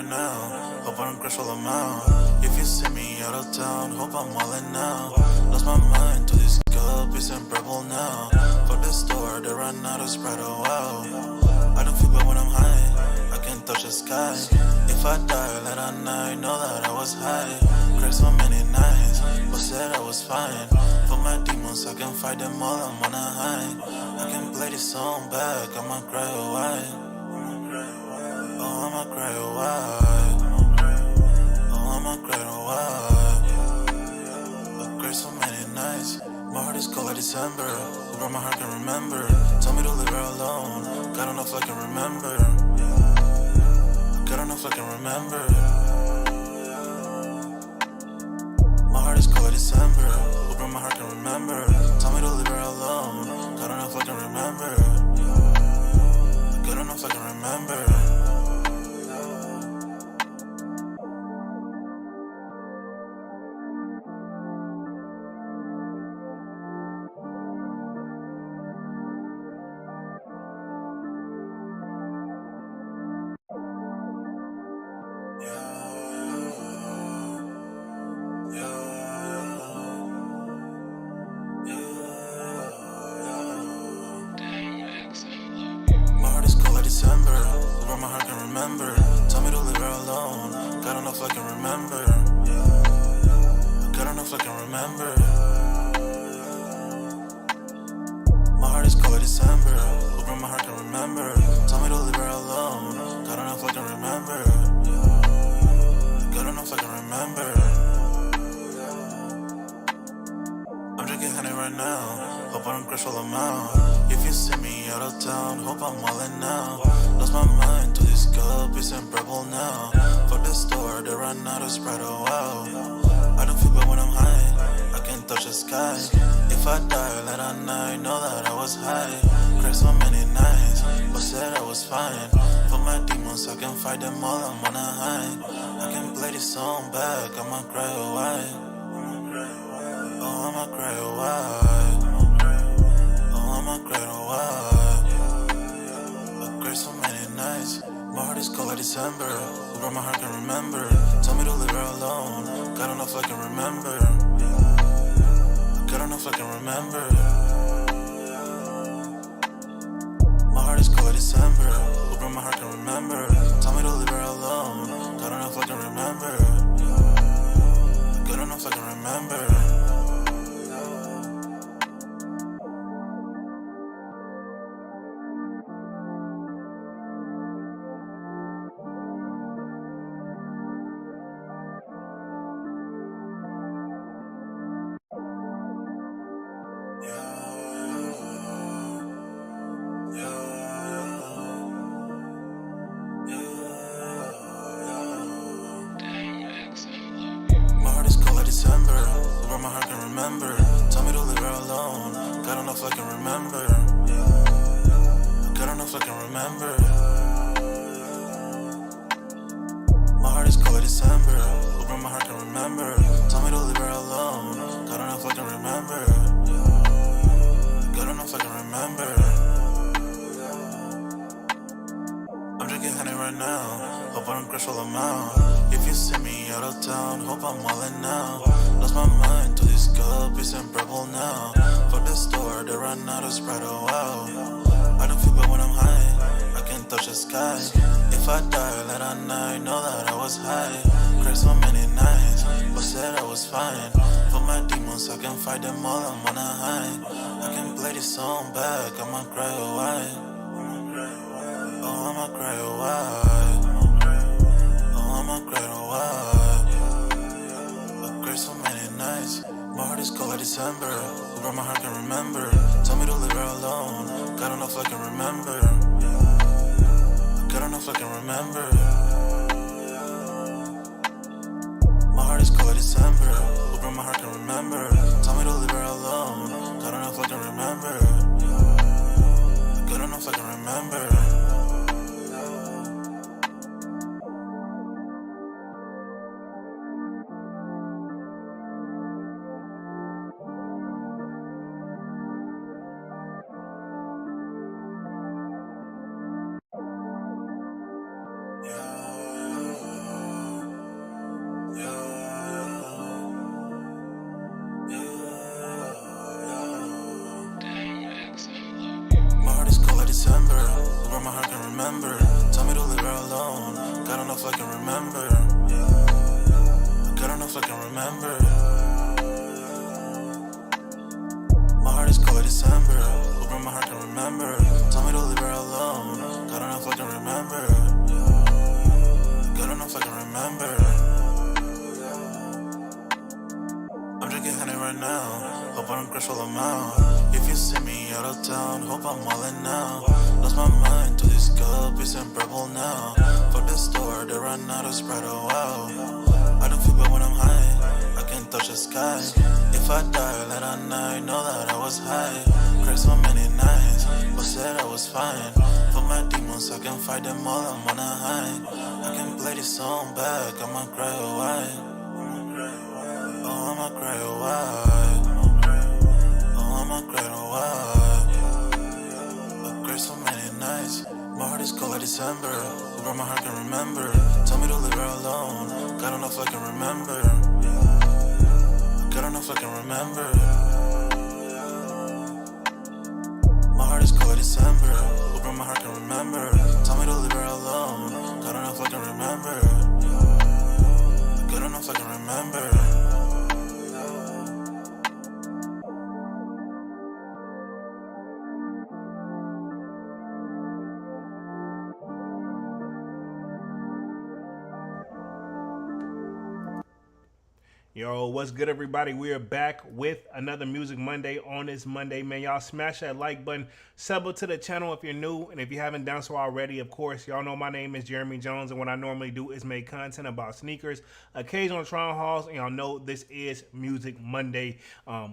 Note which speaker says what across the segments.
Speaker 1: right now. Hope I don't crash all them out. If you see me out of town, hope I'm wildin' now. Lost my mind to this cup, it's unbearable now. For the store, they run out of Sprite, oh wow. I don't feel bad when I'm high, I can't touch the sky. If I die late at night, know that I was high. Cried so many nights, but said I was fine. For my demons, I can fight them all, I'm on a high. I can play this song back, I'ma cry a while. Oh, I'ma cry a while. Oh, I'ma cry a while. I cried so many nights. My heart is cold like December. Who my heart can remember? Tell me to leave her alone. God don't know if I can remember. God don't know if I can remember. My heart is cold like December. Who my heart can remember? Tell me to leave her alone. God don't know if I can remember. God don't know if I can remember. My heart is cold like December. Who my heart can remember? Tell me to leave her alone. God don't know if I can remember. God don't know if I can remember. My heart is cold like December. Who my heart can remember? Tell me to leave her alone. God don't know if I can remember. God don't know if I can remember. I'm drinking honey right now. Hope I don't crash all them out. If you see me out of town, hope I'm wildin' now. Lost my mind to this cup, it's unbearable now. For the store, they run out of Sprite, oh wow. I don't feel bad when I'm high, I can't touch the sky. If I die late at night, know that I was high. Cried so many nights, but said I was fine. For my demons, I can fight them all, I'm on a high. I can play this song back, I'ma cry a while. Oh, I'ma cry a while. Oh, I'ma cry a while. I cried so many nights. My heart is cold like December. Who my heart can remember? Tell me to leave her alone. God don't know if I can remember. God don't know if I can remember. My heart is cold like December. Who my heart can remember? Tell me to leave her alone. God don't know if I can remember. God don't know if I can remember. My heart is cold like December. Who my heart can remember? Tell me to leave her alone. God don't know if I can remember. God don't know if I can remember. My heart is cold like December. Who my heart can remember? Tell me to leave her alone. God don't know if I can remember. God don't know if I can remember. I'm drinking honey right now. Hope I don't crash all them out. If you see me out of town, hope I'm wildin' now. Lost my mind to this cup, it's unbearable now. For the store, they run out of Sprite, oh wow. I don't feel bad when I'm high, I can't touch the sky. If I die late at night, know that I was high. Cried so many nights, but said I was fine. For my demons, I can fight them all, I'm on a high. I can play this song back, I'ma cry a while. Oh, I'ma cry a while. Oh, I'ma cry a while. I cried so many nights. My heart is cold like December. Who my heart can remember? Tell me to leave her alone. God don't know if I can remember. God don't know if I can remember. My heart is cold like December. Who my heart can remember? Tell me to leave her alone. God don't know if I can remember. God don't know if I can remember. Hope my heart can remember. Tell me to leave her alone. God don't know if I can remember. God don't know if I can remember. My heart is cold like December. Hope my heart can remember. Tell me to leave her alone. God don't know if I can remember. God don't know if I can remember. I'm drinking honey right now. Hope I don't crash all I'm out. If you see me out of town, hope I'm all in now. Lost my mind to this cup, it's unbearable now. Fuck the store, they run out of Sprite, oh wow. I don't feel bad when I'm high, I can't touch the sky. If I die late at night, know that I was high. Cried so many nights, but said I was fine. For my demons, I can fight them all, I'm on a high. I can play this song back, I'ma cry a while. Oh, I'ma cry a while. Oh, I'ma cry a while. I cried so many nights. My heart is cold like December. Who my heart can remember? Tell me to leave her alone. God don't know if I can remember. God don't know if I can remember. My heart is cold like December. Who my heart can remember? Tell me to leave her alone. God don't know if I can remember. God don't know if I can remember.
Speaker 2: Yo, what's good, everybody? We are back with another Music Monday on this Monday, man. Y'all smash that like button, sub to the channel if you're new, and if you haven't done so already, of course, y'all know my name is Jeremy Jones, and what I normally do is make content about sneakers, occasional trial hauls, and y'all know this is Music Monday.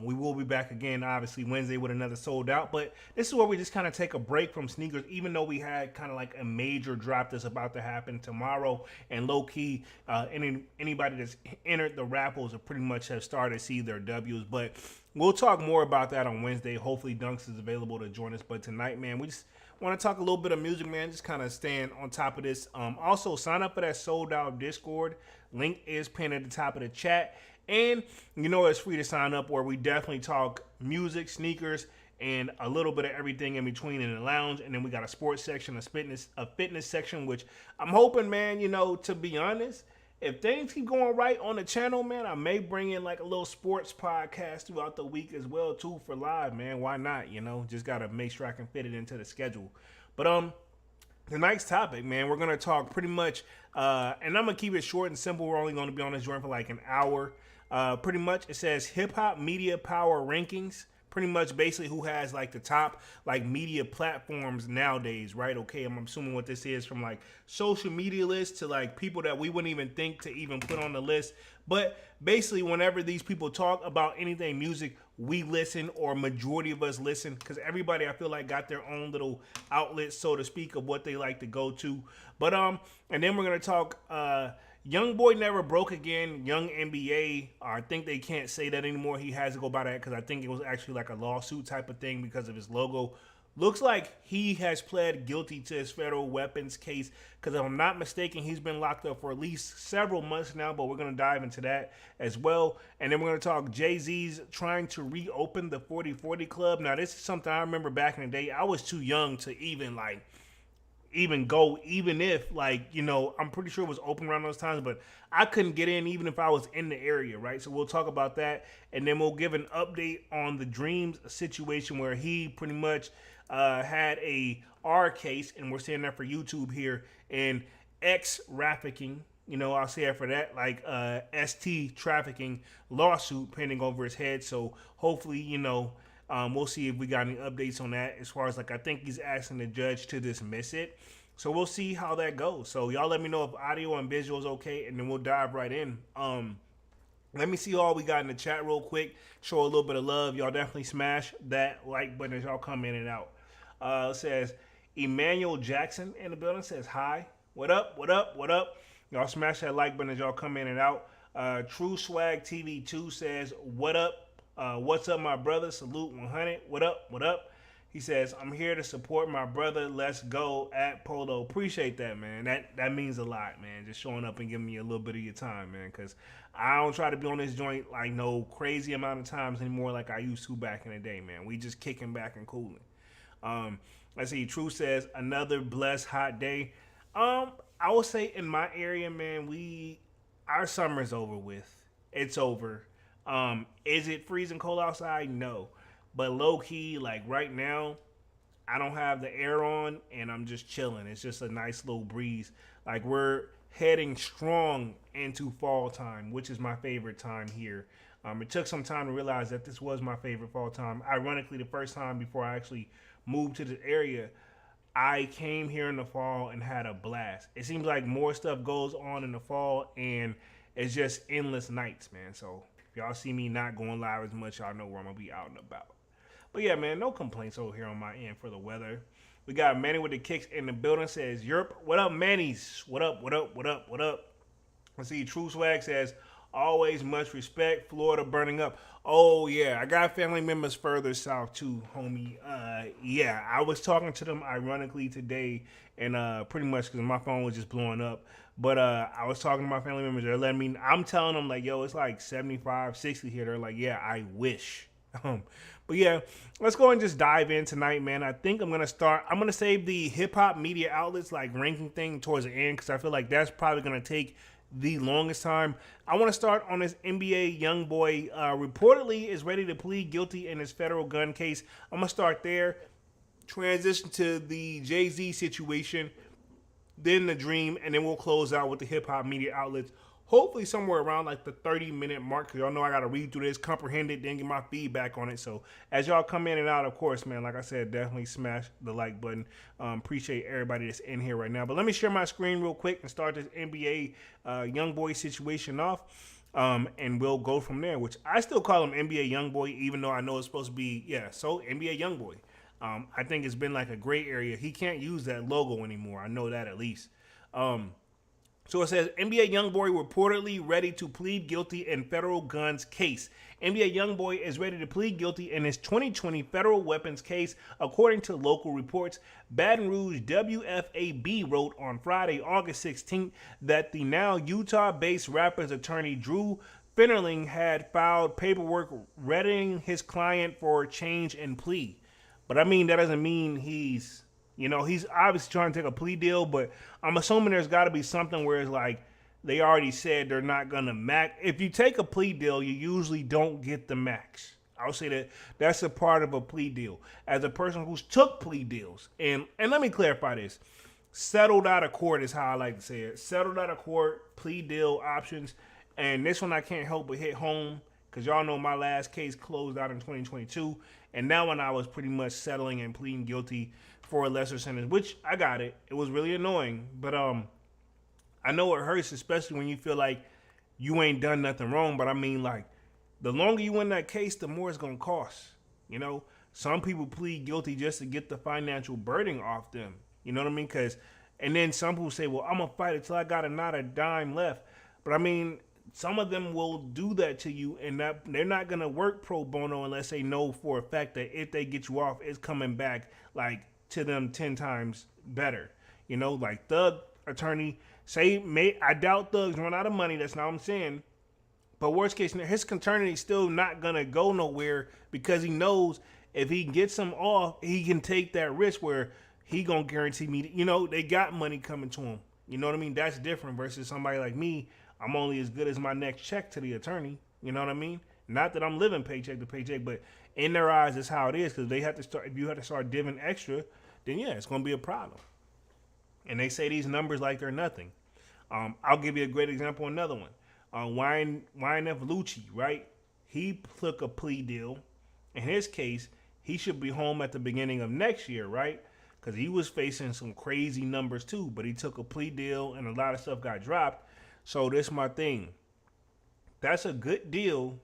Speaker 2: We will be back again, obviously, Wednesday with another sold out, but this is where we just kind of take a break from sneakers, even though we had kind of like a major drop that's about to happen tomorrow, and low-key, anybody that's entered the raffles pretty much have started to see their W's, but we'll talk more about that on Wednesday. Hopefully Dunks is available to join us, but tonight, man, we just want to talk a little bit of music, man, just kind of staying on top of this. Also, sign up for that sold out Discord. Link is pinned at the top of the chat, and you know it's free to sign up, where we definitely talk music, sneakers, and a little bit of everything in between in the lounge. And then we got a sports section, a fitness section, which I'm hoping, man, you know, to be honest, if things keep going right on the channel, man, I may bring in like a little sports podcast throughout the week as well, too, for live, man. Why not? You know, just got to make sure I can fit it into the schedule. But tonight's topic, man, we're going to talk pretty much, and I'm going to keep it short and simple. We're only going to be on this joint for like an hour. Pretty much it says Hip Hop Media Power Rankings. Pretty much basically who has like the top like media platforms nowadays, right? Okay, I'm assuming what this is, from like social media lists to like people that we wouldn't even think to even put on the list. But basically whenever these people talk about anything music, we listen, or majority of us listen, because everybody, I feel like, got their own little outlet, so to speak, of what they like to go to. But and then we're gonna talk YoungBoy Never Broke Again, Young NBA. I think they can't say that anymore. He has to go by that, because I think it was actually like a lawsuit type of thing because of his logo. Looks like he has pled guilty to his federal weapons case, because if I'm not mistaken, he's been locked up for at least several months now, but we're going to dive into that as well. And then we're going to talk Jay-Z's trying to reopen the 40/40 Club. Now, this is something I remember back in the day. I was too young to even go, even if, like, you know, I'm pretty sure it was open around those times, but I couldn't get in even if I was in the area, right? So we'll talk about that, and then we'll give an update on the Dreams situation, where he pretty much had a R case, and we're saying that for YouTube here, and X trafficking, you know, I'll say it for that, like ST trafficking lawsuit pending over his head. So hopefully, you know, we'll see if we got any updates on that, as far as like, I think he's asking the judge to dismiss it. So we'll see how that goes. So y'all let me know if audio and visual is okay, and then we'll dive right in. Let me see all we got in the chat real quick. Show a little bit of love. Y'all definitely smash that like button as y'all come in and out. It says Emmanuel Jackson in the building, says hi. What up? What up? What up? Y'all smash that like button as y'all come in and out. True Swag TV 2 says, what up? What's up, my brother? Salute 100. What up? What up? He says, I'm here to support my brother. Let's go at Polo. Appreciate that, man. That means a lot, man. Just showing up and giving me a little bit of your time, man. Because I don't try to be on this joint like no crazy amount of times anymore like I used to back in the day, man. We just kicking back and cooling. Let's see. True says another blessed hot day. I will say in my area, man, our summer's over with. It's over. Is it freezing cold outside? No, but low key, like right now, I don't have the air on and I'm just chilling. It's just a nice little breeze. Like we're heading strong into fall time, which is my favorite time here. It took some time to realize that this was my favorite fall time. Ironically, the first time before I actually moved to the area, I came here in the fall and had a blast. It seems like more stuff goes on in the fall and it's just endless nights, man. So if y'all see me not going live as much, y'all know where I'm gonna be out and about. But yeah, man, no complaints over here on my end for the weather. We got Manny with the kicks in the building. Says Europe. What up, Manny's? What up? What up? What up? What up? Let's see. True Swag says always much respect. Florida burning up. Oh yeah, I got family members further south too, homie. Yeah, I was talking to them ironically today, and pretty much because my phone was just blowing up. But I was talking to my family members. They're letting me. I'm telling them like, yo, it's like 75, 60 here. They're like, yeah, I wish. But yeah, let's go and just dive in tonight, man. I think I'm gonna save the hip hop media outlets like ranking thing towards the end because I feel like that's probably gonna take the longest time. I want to start on this NBA YoungBoy. Reportedly is ready to plead guilty in his federal gun case. I'm gonna start there. Transition to the Jay-Z situation, then the Dream, and then we'll close out with the hip hop media outlets. Hopefully somewhere around like the 30-minute mark, because y'all know I got to read through this, comprehend it, then get my feedback on it. So as y'all come in and out, of course, man, like I said, definitely smash the like button. Appreciate everybody that's in here right now. But let me share my screen real quick and start this NBA YoungBoy situation off. And we'll go from there, which I still call him NBA YoungBoy, even though I know it's supposed to be, so NBA YoungBoy. I think it's been like a gray area. He can't use that logo anymore. I know that at least. So it says NBA YoungBoy reportedly ready to plead guilty in federal guns case. NBA YoungBoy is ready to plead guilty in his 2020 federal weapons case, according to local reports. Baton Rouge WFAB wrote on Friday, August 16th, that the now Utah-based rapper's attorney Drew Finnerling had filed paperwork readying his client for a change in plea. But I mean, that doesn't mean he's obviously trying to take a plea deal, but I'm assuming there's got to be something where it's like they already said they're not going to max. If you take a plea deal, you usually don't get the max. I'll say that that's a part of a plea deal. As a person who's took plea deals, and let me clarify this. Settled out of court is how I like to say it. Settled out of court, plea deal options. And this one I can't help but hit home because y'all know my last case closed out in 2022. And that one I was pretty much settling and pleading guilty for a lesser sentence, which I got it. It was really annoying, but I know it hurts, especially when you feel like you ain't done nothing wrong. But I mean, like, the longer you win that case, the more it's gonna cost. You know, some people plead guilty just to get the financial burden off them. You know what I mean? And then some people say, "Well, I'm gonna fight it till I got not a dime left." But I mean, some of them will do that to you, and that they're not gonna work pro bono unless they know for a fact that if they get you off, it's coming back like to them 10 times better. You know, like Thug attorney I doubt Thug's run out of money. That's not what I'm saying. But worst case scenario, his attorney's still not gonna go nowhere because he knows if he gets him off, he can take that risk where he gonna guarantee me. They got money coming to him. You know what I mean? That's different versus somebody like me. I'm only as good as my next check to the attorney. You know what I mean? Not that I'm living paycheck to paycheck, but in their eyes, it's how it is because they have to start. If you have to start divvying extra, then yeah, it's going to be a problem. And they say these numbers like they're nothing. I'll give you a great example. Another one, YNF Lucci, right? He took a plea deal. In his case, he should be home at the beginning of next year, right? Because he was facing some crazy numbers too. But he took a plea deal, and a lot of stuff got dropped. So this is my thing. That's a good deal.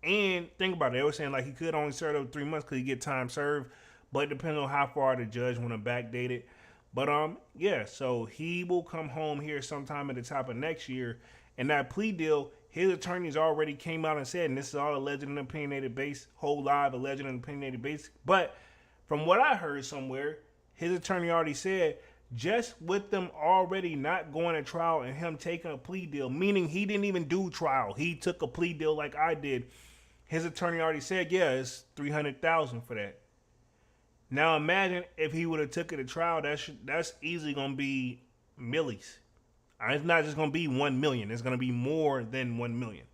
Speaker 2: And think about it. They were saying like he could only serve up 3 months because he get time served. But it depends on how far the judge want to backdate it. But yeah, so he will come home here sometime at the top of next year. And that plea deal, his attorneys already came out and said, and this is all alleged and opinionated base, whole live alleged and opinionated base. But from what I heard somewhere, his attorney already said, just with them already not going to trial and him taking a plea deal, meaning he didn't even do trial. He took a plea deal like I did. His attorney already said, yeah, it's $300,000 for that. Now imagine if he would have took it to trial. That's easily gonna be millies. It's not just gonna be 1 million. It's gonna be more than 1 million.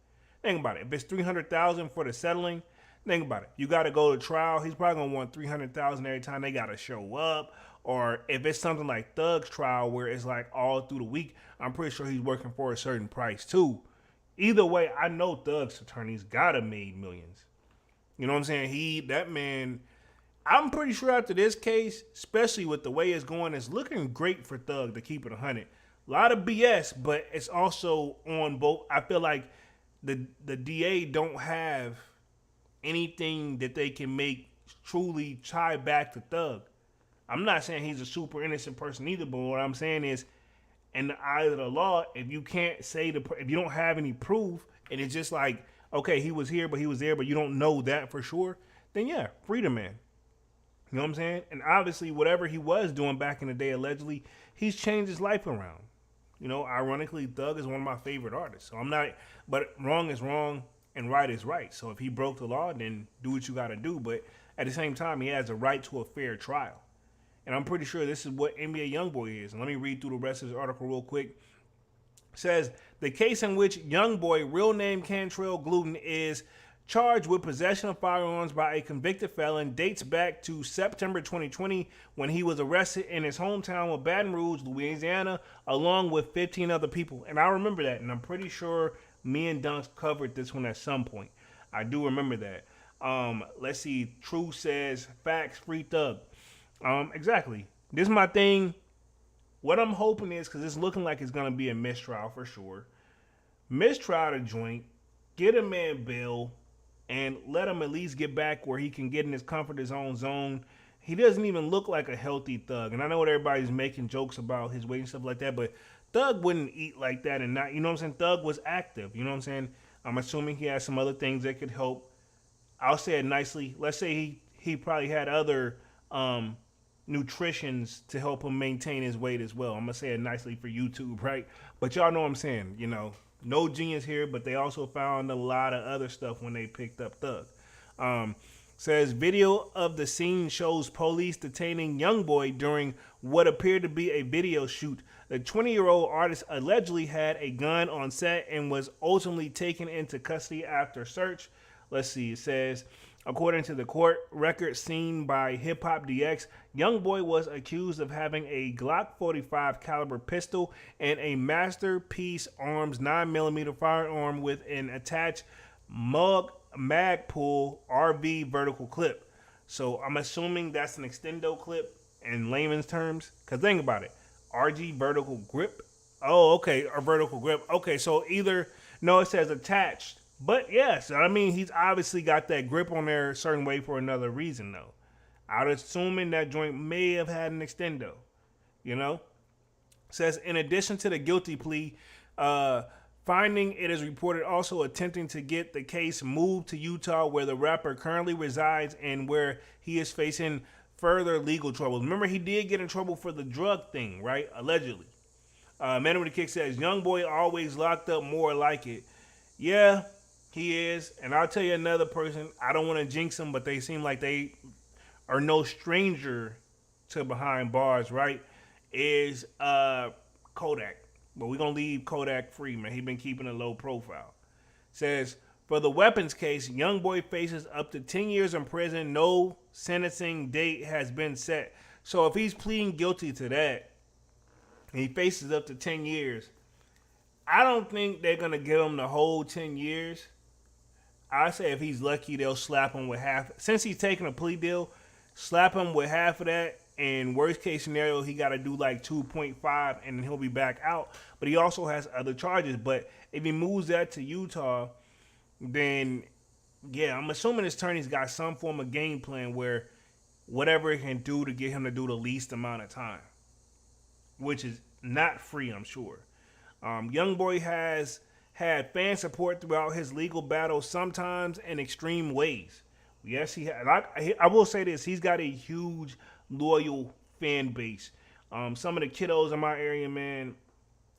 Speaker 2: Think about it. If it's 300,000 for the settling, think about it. You got to go to trial. He's probably gonna want 300,000 every time they got to show up. Or if it's something like Thug's trial where it's like all through the week, I'm pretty sure he's working for a certain price too. Either way, I know Thug's attorneys gotta made millions. You know what I'm saying? That man. I'm pretty sure after this case, especially with the way it's going, it's looking great for Thug to keep it 100. A lot of BS, but it's also on both. I feel like the DA don't have anything that they can make truly tie back to Thug. I'm not saying he's a super innocent person either, but what I'm saying is, in the eye of the law, if you can't say if you don't have any proof, and it's just like, okay, he was here, but he was there, but you don't know that for sure, then yeah, free the man. You know what I'm saying? And obviously, whatever he was doing back in the day, allegedly, he's changed his life around. You know, ironically, Thug is one of my favorite artists. So I'm not, but wrong is wrong and right is right. So if he broke the law, then do what you got to do. But at the same time, he has a right to a fair trial. And I'm pretty sure this is what NBA YoungBoy is. And let me read through the rest of this article real quick. It says, the case in which YoungBoy, real name Cantrell Gluten, is charged with possession of firearms by a convicted felon dates back to September 2020 when he was arrested in his hometown of Baton Rouge, Louisiana, along with 15 other people. And I remember that, and I'm pretty sure me and Dunks covered this one at some point. I do remember that. Let's see. True says, facts, free Thug. Exactly. This is my thing. What I'm hoping is, because it's looking like it's going to be a mistrial for sure. Mistrial the joint, get a man bail, and let him at least get back where he can get in his comfort zone. He doesn't even look like a healthy Thug. And I know what everybody's making jokes about his weight and stuff like that, but Thug wouldn't eat like that and not, you know what I'm saying? Thug was active, you know what I'm saying? I'm assuming he has some other things that could help. I'll say it nicely. Let's say he probably had other nutritions to help him maintain his weight as well. I'm going to say it nicely for YouTube, right? But y'all know what I'm saying, you know. No genius here, but they also found a lot of other stuff when they picked up Thug. Says video of the scene shows police detaining YoungBoy during what appeared to be a video shoot. The 20-year-old artist allegedly had a gun on set and was ultimately taken into custody after search. Let's see. It says, according to the court record seen by Hip Hop DX, YoungBoy was accused of having a Glock 45 caliber pistol and a Masterpiece Arms 9mm firearm with an attached Magpul RV vertical clip. So I'm assuming that's an extendo clip in layman's terms. Because think about it. RG vertical grip. Oh, okay. Or vertical grip. Okay, so either, no, it says attached. But yes, I mean, he's obviously got that grip on there a certain way for another reason, though. I'd assuming that joint may have had an extendo, you know? Says, in addition to the guilty plea, finding it is reported also attempting to get the case moved to Utah, where the rapper currently resides and where he is facing further legal troubles. Remember, he did get in trouble for the drug thing, right? Allegedly. Man with the Kick says, YoungBoy always locked up, more like it. Yeah, he is. And I'll tell you another person, I don't want to jinx them, but they seem like they are no stranger to behind bars, right? Is Kodak. But we're going to leave Kodak free, man. He's been keeping a low profile. Says, for the weapons case, YoungBoy faces up to 10 years in prison. No sentencing date has been set. So if he's pleading guilty to that, and he faces up to 10 years, I don't think they're going to give him the whole 10 years. I say if he's lucky, they'll slap him with half. Since he's taking a plea deal, slap him with half of that. And worst case scenario, he got to do like 2.5 and then he'll be back out. But he also has other charges. But if he moves that to Utah, then yeah, I'm assuming his attorney's got some form of game plan where whatever it can do to get him to do the least amount of time, which is not free, I'm sure. YoungBoy has had fan support throughout his legal battle, sometimes in extreme ways. Yes, he had. I will say this: he's got a huge, loyal fan base. Some of the kiddos in my area, man,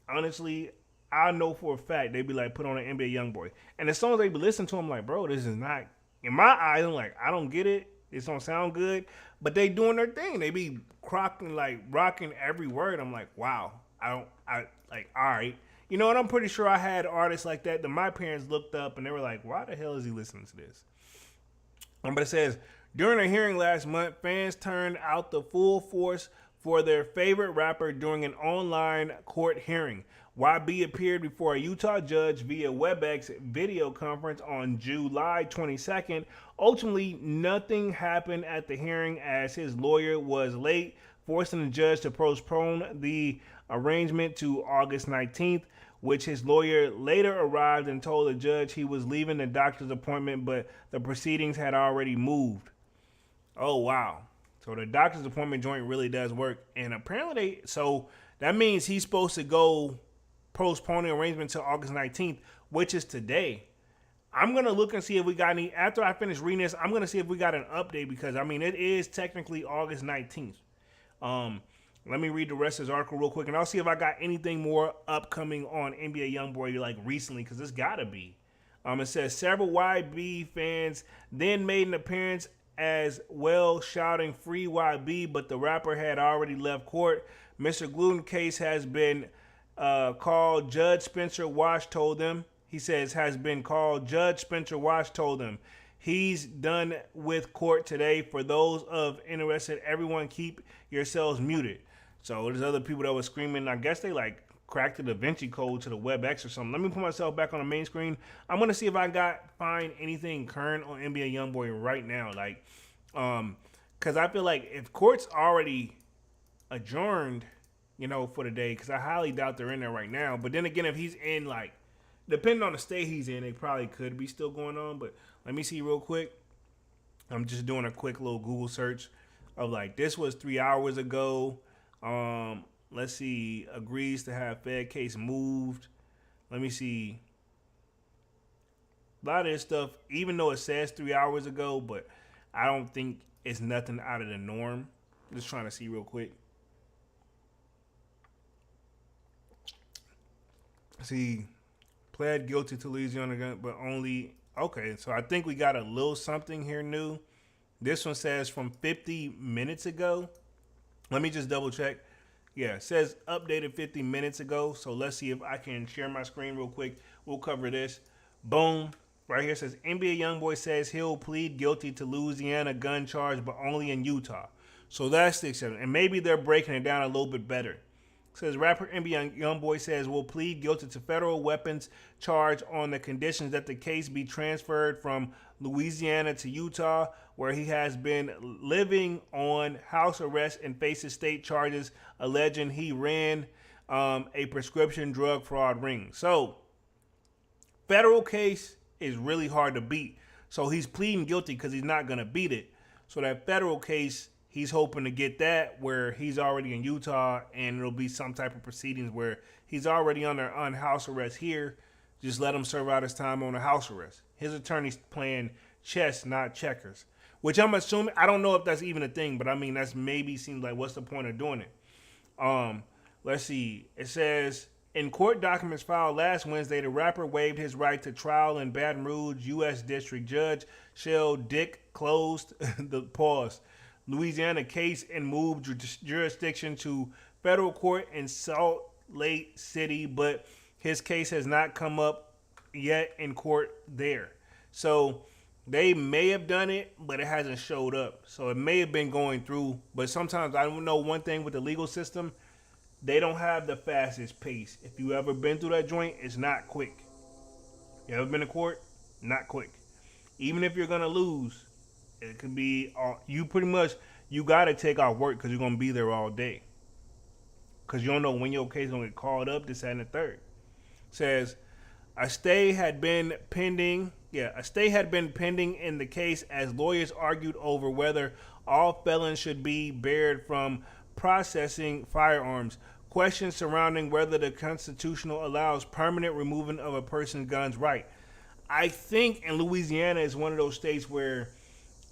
Speaker 2: honestly, I know for a fact they be like, put on an NBA YoungBoy, and as soon as they be listening to him, like, bro, this is not. In my eyes, I'm like, I don't get it. This don't sound good. but they doing their thing. They be rocking every word. I'm like, wow. I like, all right. You know, and I'm pretty sure I had artists like that my parents looked up and they were like, why the hell is he listening to this? But it says, during a hearing last month, fans turned out the full force for their favorite rapper during an online court hearing. YB appeared before a Utah judge via WebEx video conference on July 22nd. Ultimately, nothing happened at the hearing as his lawyer was late, forcing the judge to postpone the arrangement to August 19th, which his lawyer later arrived and told the judge he was leaving the doctor's appointment, but the proceedings had already moved. Oh, wow. So the doctor's appointment joint really does work. And apparently, so that means he's supposed to go postponing arrangement until August 19th, which is today. I'm going to look and see if we got any, after I finish reading this, I'm going to see if we got an update because, I mean, it is technically August 19th. Let me read the rest of this article real quick, and I'll see if I got anything more upcoming on NBA YoungBoy like recently, because it's got to be. It says several YB fans then made an appearance as well, shouting "Free YB," but the rapper had already left court. Mr. Gluten case has been called. Judge Spencer Wash told them. He says has been called. Judge Spencer Wash told them he's done with court today. For those of interested, everyone keep yourselves muted. So there's other people that were screaming. I guess they like cracked the Da Vinci Code to the WebEx or something. Let me put myself back on the main screen. I'm gonna see if I find anything current on NBA YoungBoy right now. Like, cause I feel like if court's already adjourned, you know, for the day, because I highly doubt they're in there right now. But then again, if he's in, like, depending on the state he's in, it probably could be still going on. But let me see real quick. I'm just doing a quick little Google search of like, this was 3 hours ago. Let's see, agrees to have Fed case moved. Let me see. A lot of this stuff, even though it says 3 hours ago, but I don't think it's nothing out of the norm. Just trying to see real quick. See, pled guilty to Louisiana gun, but only, okay, so I think we got a little something here new. This one says from 50 minutes ago. Let me just double check. Yeah, it says updated 50 minutes ago. So let's see if I can share my screen real quick. We'll cover this. Boom. Right here it says NBA YoungBoy says he'll plead guilty to Louisiana gun charge, but only in Utah. So that's the exception. And maybe they're breaking it down a little bit better. It says rapper NBA YoungBoy says will plead guilty to federal weapons charge on the conditions that the case be transferred from Louisiana to Utah, where he has been living on house arrest and faces state charges alleging he ran a prescription drug fraud ring. So, federal case is really hard to beat. So he's pleading guilty because he's not going to beat it. So that federal case, he's hoping to get that where he's already in Utah and it'll be some type of proceedings where he's already under on house arrest here. Just let him serve out his time on a house arrest. His attorney's playing chess, not checkers. Which I'm assuming, I don't know if that's even a thing, but I mean, that's maybe seems like what's the point of doing it? Let's see. It says, in court documents filed last Wednesday, the rapper waived his right to trial in Baton Rouge. U.S. District Judge Shell Dick closed the pause. Louisiana case and moved jurisdiction to federal court in Salt Lake City, but his case has not come up yet in court there. So they may have done it, but it hasn't showed up. So it may have been going through, but sometimes I don't know one thing with the legal system, they don't have the fastest pace. If you ever been through that joint, it's not quick. You ever been to court? Not quick. Even if you're going to lose, it could be, you pretty much, you got to take off work because you're going to be there all day. Because you don't know when your case is going to get called up, this, that, and the third. It says, a stay had been pending in the case as lawyers argued over whether all felons should be barred from processing firearms. Questions surrounding whether the constitutional allows permanent removal of a person's guns right. I think in Louisiana is one of those states where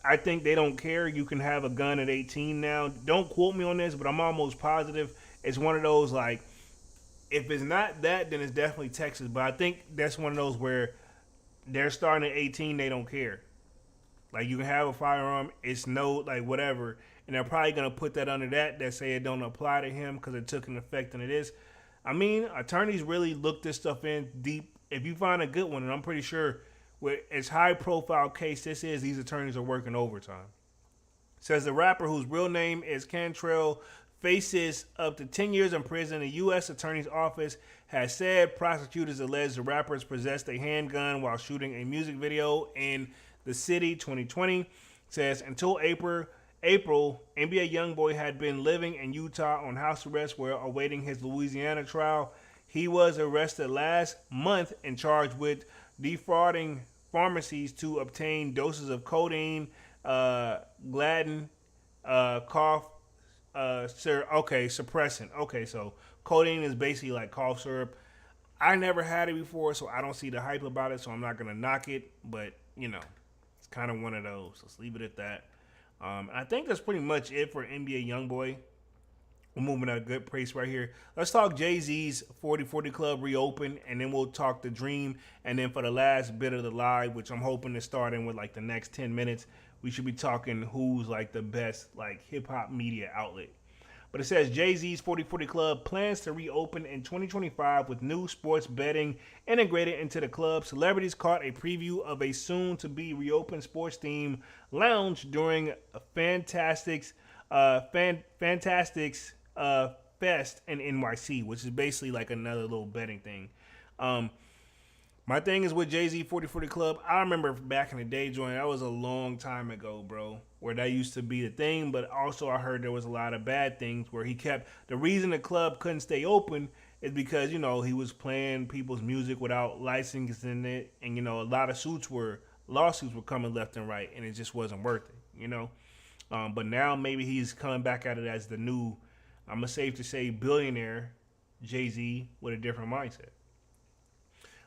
Speaker 2: I think they don't care. You can have a gun at 18 now. Don't quote me on this, but I'm almost positive it's one of those, like, if it's not that, then it's definitely Texas. But I think that's one of those where they're starting at 18, they don't care. Like, you can have a firearm, it's no, like, whatever. and they're probably gonna put that under that say it don't apply to him because it took an effect and it is. I mean, attorneys really look this stuff in deep. If you find a good one, and I'm pretty sure with as high profile case this is, these attorneys are working overtime. Says the rapper, whose real name is Cantrell, faces up to 10 years in prison. The U.S. Attorney's Office has said prosecutors allege the rappers possessed a handgun while shooting a music video in the city 2020. Says until April, NBA YoungBoy had been living in Utah on house arrest while awaiting his Louisiana trial. He was arrested last month and charged with defrauding pharmacies to obtain doses of codeine, Gladden, cough syrup. Okay, suppressant. Okay, so codeine is basically like cough syrup. I never had it before, so I don't see the hype about it, so I'm not gonna knock it. But it's kind of one of those. Let's leave it at that. I think that's pretty much it for NBA YoungBoy. We're moving at a good pace right here. Let's talk Jay-Z's 40/40 Club reopen, and then we'll talk The Dream. And then for the last bit of the live, which I'm hoping to start in with like the next 10 minutes, we should be talking who's like the best like hip-hop media outlet. But it says Jay-Z's 40/40 Club plans to reopen in 2025 with new sports betting integrated into the club. Celebrities caught a preview of a soon-to-be reopened sports-themed lounge during a Fantastics Fest in NYC, which is basically like another little betting thing. My thing is with Jay-Z 40/40 Club, I remember back in the day, Jordan, that was a long time ago, bro, where that used to be the thing, but also I heard there was a lot of bad things where the reason the club couldn't stay open is because, he was playing people's music without licensing it, and, a lot of lawsuits were coming left and right, and it just wasn't worth it, But now maybe he's coming back at it as the new, I'm safe to say, billionaire Jay-Z with a different mindset.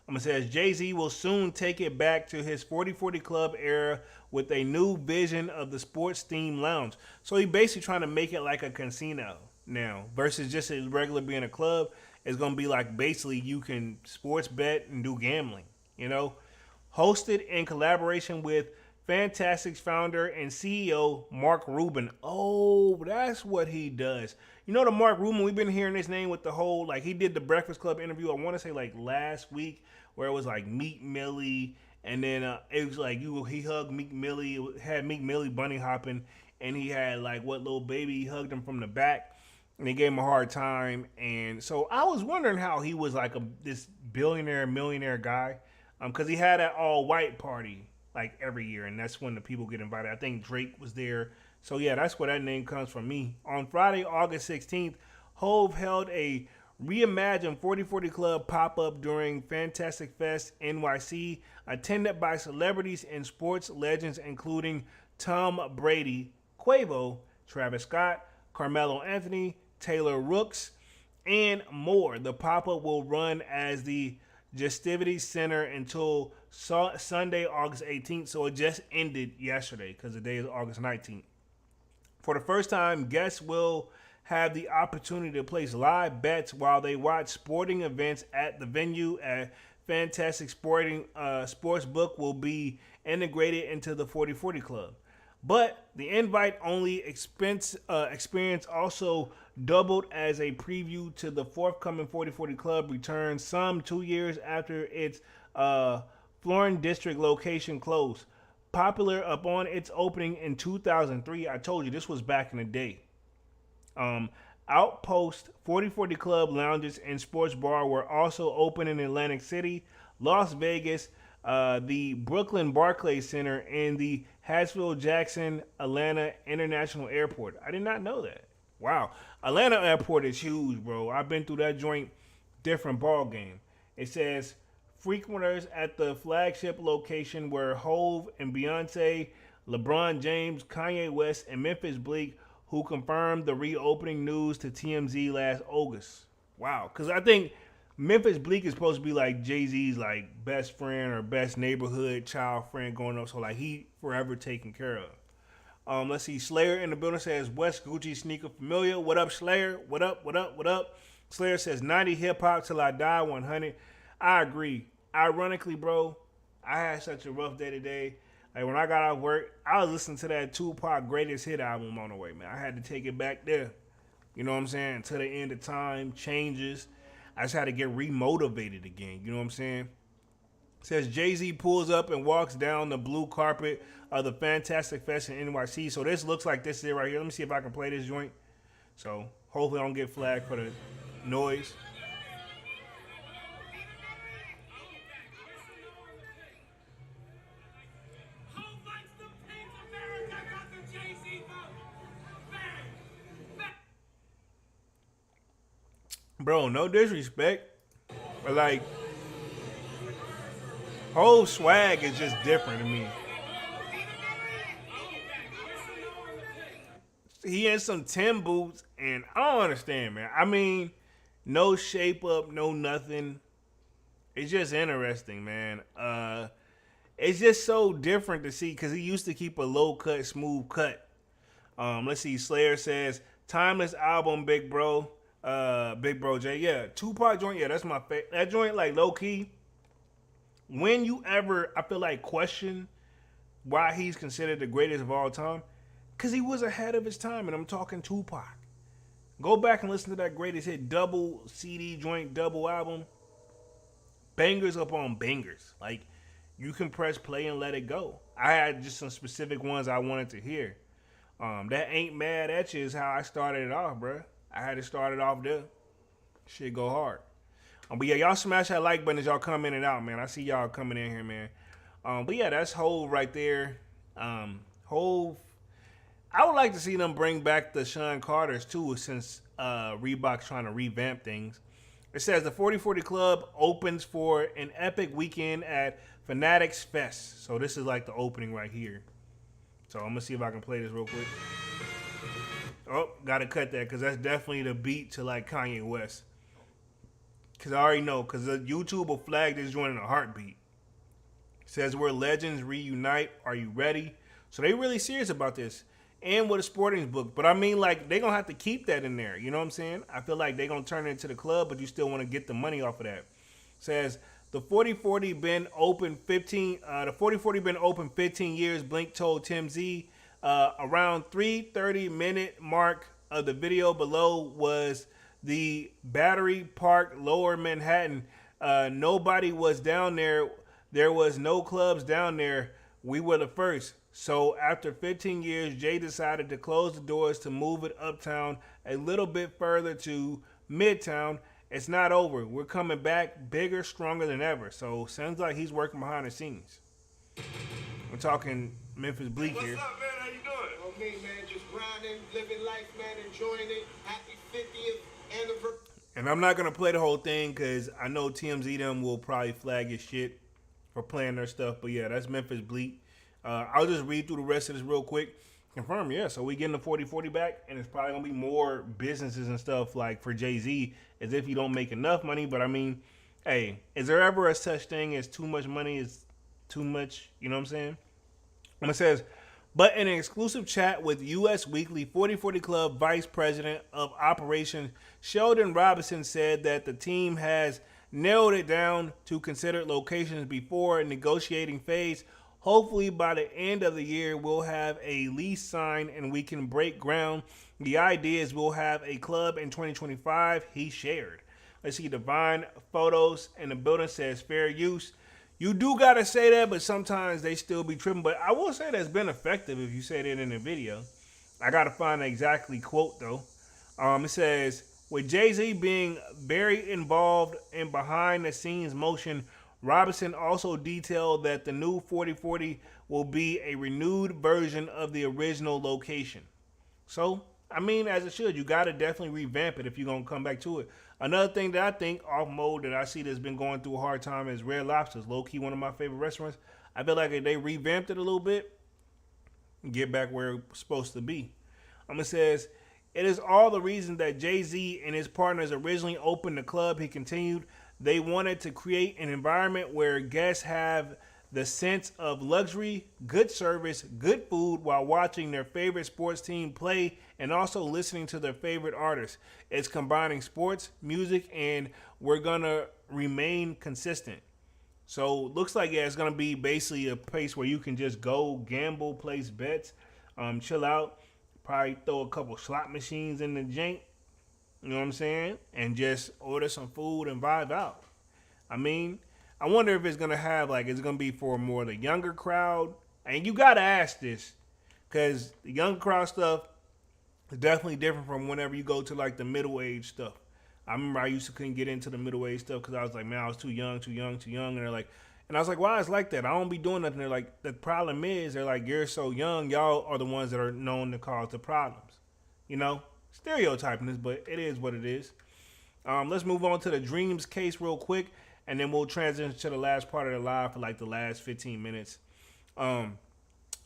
Speaker 2: It says Jay-Z will soon take it back to his 40/40 Club era with a new vision of the sports-themed lounge. So he basically trying to make it like a casino now versus just a regular being a club. It's going to be like basically you can sports bet and do gambling, Hosted in collaboration with Fantastics founder and CEO Mark Rubin. Oh, that's what he does. The Mark Rubin, we've been hearing his name with the whole, like he did the Breakfast Club interview, I want to say like last week, where it was like Meek Millie, and then it was like he hugged Meek Millie, it had Meek Millie bunny hopping, and he had like what little baby, he hugged him from the back, and they gave him a hard time. And so I was wondering how he was like this millionaire guy, because he had that all white party like every year, and that's when the people get invited. I think Drake was there. So yeah, that's where that name comes from me. On Friday, August 16th, Hove held a reimagined 40/40 Club pop-up during Fantastic Fest NYC, attended by celebrities and sports legends including Tom Brady, Quavo, Travis Scott, Carmelo Anthony, Taylor Rooks, and more. The pop-up will run as the Gestivities Center until Sunday, August 18th. So it just ended yesterday because the day is August 19th. For the first time, guests will have the opportunity to place live bets while they watch sporting events at the venue. A Fantastic Sports Book will be integrated into the 40/40 Club. But the invite-only experience also doubled as a preview to the forthcoming 40/40 Club return some 2 years after its Florence District location closed. Popular upon its opening in 2003. I told you this was back in the day. Outpost 40/40 Club lounges and sports bar were also open in Atlantic City, Las Vegas, the Brooklyn Barclays Center, and the Hartsfield-Jackson Atlanta International Airport. I did not know that. Wow. Atlanta Airport is huge, bro. I've been through that joint, different ball game. It says frequenters at the flagship location were Hove and Beyonce, LeBron James, Kanye West, and Memphis Bleak, who confirmed the reopening news to TMZ last August. Wow. Because I think Memphis Bleak is supposed to be like Jay-Z's like best friend or best neighborhood child friend going up. So like he forever taken care of. Let's see. Slayer in the building says West Gucci sneaker familiar. What up, Slayer? What up? What up? What up? Slayer says 90 hip hop till I die 100. I agree. Ironically, bro, I had such a rough day today. Like when I got off work, I was listening to that Tupac Greatest Hit album on the way, man. I had to take it back there. You know what I'm saying? To the end of time, changes. I just had to get remotivated again. You know what I'm saying? It says Jay-Z pulls up and walks down the blue carpet of the Fantastic Fest in NYC. So this looks like this is it right here. Let me see if I can play this joint. So hopefully I don't get flagged for the noise. Bro, no disrespect, but like, whole swag is just different to me. He in some Tim boots, and I don't understand, man. I mean, no shape up, no nothing. It's just interesting, man. It's just so different to see because he used to keep a low cut, smooth cut. Let's see. Slayer says timeless album, big bro. Big bro J. Yeah, Tupac joint. Yeah, that's my favorite. That joint, like low key. When you ever, I feel like, question why he's considered the greatest of all time, because he was ahead of his time, and I'm talking Tupac. Go back and listen to that greatest hit double CD joint, double album. Bangers upon bangers. Like, you can press play and let it go. I had just some specific ones I wanted to hear. That Ain't Mad at You is how I started it off, bro. I had to start it off there. Shit go hard. But yeah, y'all smash that like button as y'all come in and out, man. I see y'all coming in here, man. But yeah, that's Hove right there. Hove. I would like to see them bring back the Sean Carters too, since Reebok's trying to revamp things. It says the 4040 Club opens for an epic weekend at Fanatics Fest. So this is like the opening right here. So I'm gonna see if I can play this real quick. Oh, gotta cut that because that's definitely the beat to like Kanye West. Because I already know, because YouTube will flag this joint in a heartbeat. It says where legends reunite. Are you ready? So they really serious about this. And with a sporting book. But I mean, like, they going to have to keep that in there. You know what I'm saying? I feel like they going to turn it into the club, but you still want to get the money off of that. It says the 4040 been open 15. The 4040 been open 15 years. Blink told Tim Z. Around 3:30-minute mark of the video below was the Battery Park, Lower Manhattan. Nobody was down there. There was no clubs down there. We were the first. So after 15 years, Jay decided to close the doors to move it uptown a little bit further to Midtown. It's not over. We're coming back bigger, stronger than ever. So sounds like he's working behind the scenes. We're talking Memphis Bleak here.
Speaker 3: What's up, man? How you doing?
Speaker 4: Oh, me, man, just grinding, living life, man, enjoying it. Happy 50th anniversary.
Speaker 2: And I'm not going to play the whole thing because I know TMZ them will probably flag his shit for playing their stuff. But yeah, that's Memphis Bleak. I'll just read through the rest of this real quick. Confirm, yeah. So we getting the 4040 back, and it's probably going to be more businesses and stuff like for Jay-Z as if you don't make enough money. But I mean, hey, is there ever a such thing as too much money is too much? You know what I'm saying? And it says, but in an exclusive chat with U.S. Weekly, 4040 Club Vice President of Operations Sheldon Robinson said that the team has narrowed it down to considered locations before a negotiating phase. Hopefully by the end of the year, we'll have a lease signed and we can break ground. The idea is we'll have a club in 2025, he shared. Let's see, Divine Photos in the building says fair use. You do got to say that, but sometimes they still be tripping. But I will say that's been effective if you say that in the video. I got to find the exactly quote, though. It says, with Jay-Z being very involved in behind-the-scenes motion, Robinson also detailed that the new 4040 will be a renewed version of the original location. So, I mean, as it should, you got to definitely revamp it if you're going to come back to it. Another thing that I think off mode that I see that's been going through a hard time is Red Lobster's. Low-key one of my favorite restaurants. I feel like if they revamped it a little bit, get back where it's supposed to be. It says, it is all the reason that Jay-Z and his partners originally opened the club. He continued, they wanted to create an environment where guests have the sense of luxury, good service, good food while watching their favorite sports team play and also listening to their favorite artists. It's combining sports, music, and we're going to remain consistent. So looks like yeah, it's gonna be basically a place where you can just go gamble, place bets, chill out, probably throw a couple slot machines in the jank. You know what I'm saying? And just order some food and vibe out. I mean, I wonder if it's gonna have like it's gonna be for more the younger crowd. And you gotta ask this, because the younger crowd stuff is definitely different from whenever you go to like the middle age stuff. I remember I used to couldn't get into the middle age stuff because I was like, man, I was too young, too young, too young. And they're like, and I was like, why it's like that? I don't be doing nothing. They're like, the problem is, they're like, you're so young. Y'all are the ones that are known to cause the problems. You know, stereotyping this, but it is what it is. Let's move on to the Dreams case real quick, and then we'll transition to the last part of the live for like the last 15 minutes.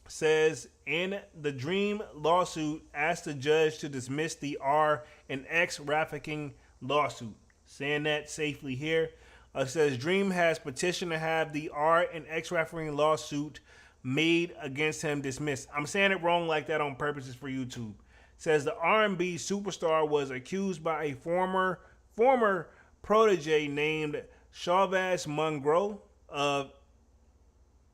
Speaker 2: Says in the Dream lawsuit, asked the judge to dismiss the R and X trafficking lawsuit. Saying that safely here. Says Dream has petitioned to have the R and X trafficking lawsuit made against him dismissed. I'm saying it wrong like that on purposes for YouTube. Says the R&B superstar was accused by a former protege named Chavez Monroe of,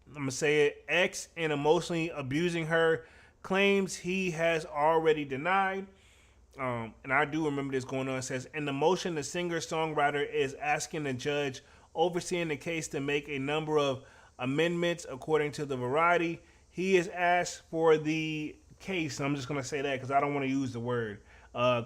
Speaker 2: I'm going to say it, X, and emotionally abusing her. Claims he has already denied. And I do remember this going on. It says, in the motion, the singer-songwriter is asking the judge overseeing the case to make a number of amendments according to the Variety. He is asked for the case, I'm just going to say that because I don't want to use the word,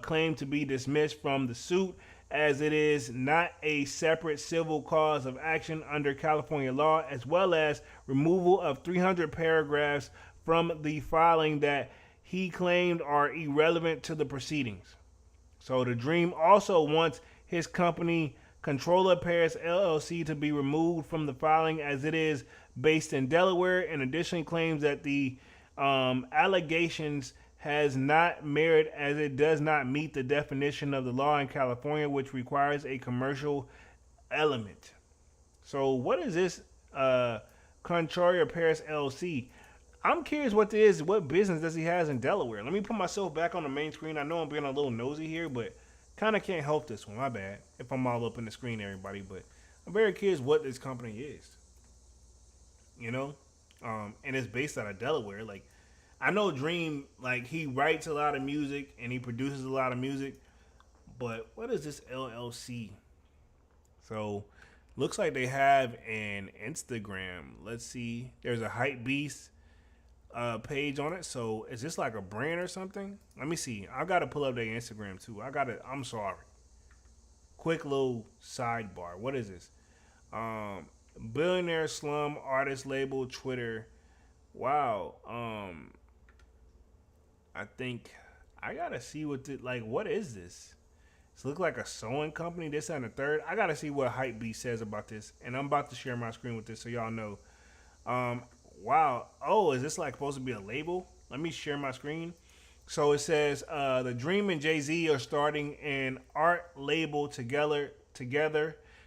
Speaker 2: claim to be dismissed from the suit as it is not a separate civil cause of action under California law, as well as removal of 300 paragraphs from the filing that he claimed are irrelevant to the proceedings. So the Dream also wants his company Controller Paris LLC to be removed from the filing as it is based in Delaware, and additionally claims that the allegations has not merit as it does not meet the definition of the law in California, which requires a commercial element. So what is this Controller Paris LLC? I'm curious what this is. What business does he has in Delaware? Let me put myself back on the main screen. I know I'm being a little nosy here, but kind of can't help this one. My bad if I'm all up in the screen, everybody. But I'm very curious what this company is. You know, and it's based out of Delaware. Like, I know Dream, like, he writes a lot of music and he produces a lot of music, but what is this LLC? So, looks like they have an Instagram. Let's see. There's a Hype Beast page on it. So, is this like a brand or something? Let me see. I got to pull up their Instagram too. I'm sorry. Quick little sidebar. What is this? Billionaire Slum Artist Label Twitter. Wow. I think I gotta see what what is this? This look like a sewing company. This and the third. I gotta see what Hypebeast says about this, and I'm about to share my screen with this so y'all know. Wow. Oh, is this like supposed to be a label? Let me share my screen. So it says the Dream and Jay-Z are starting an art label together.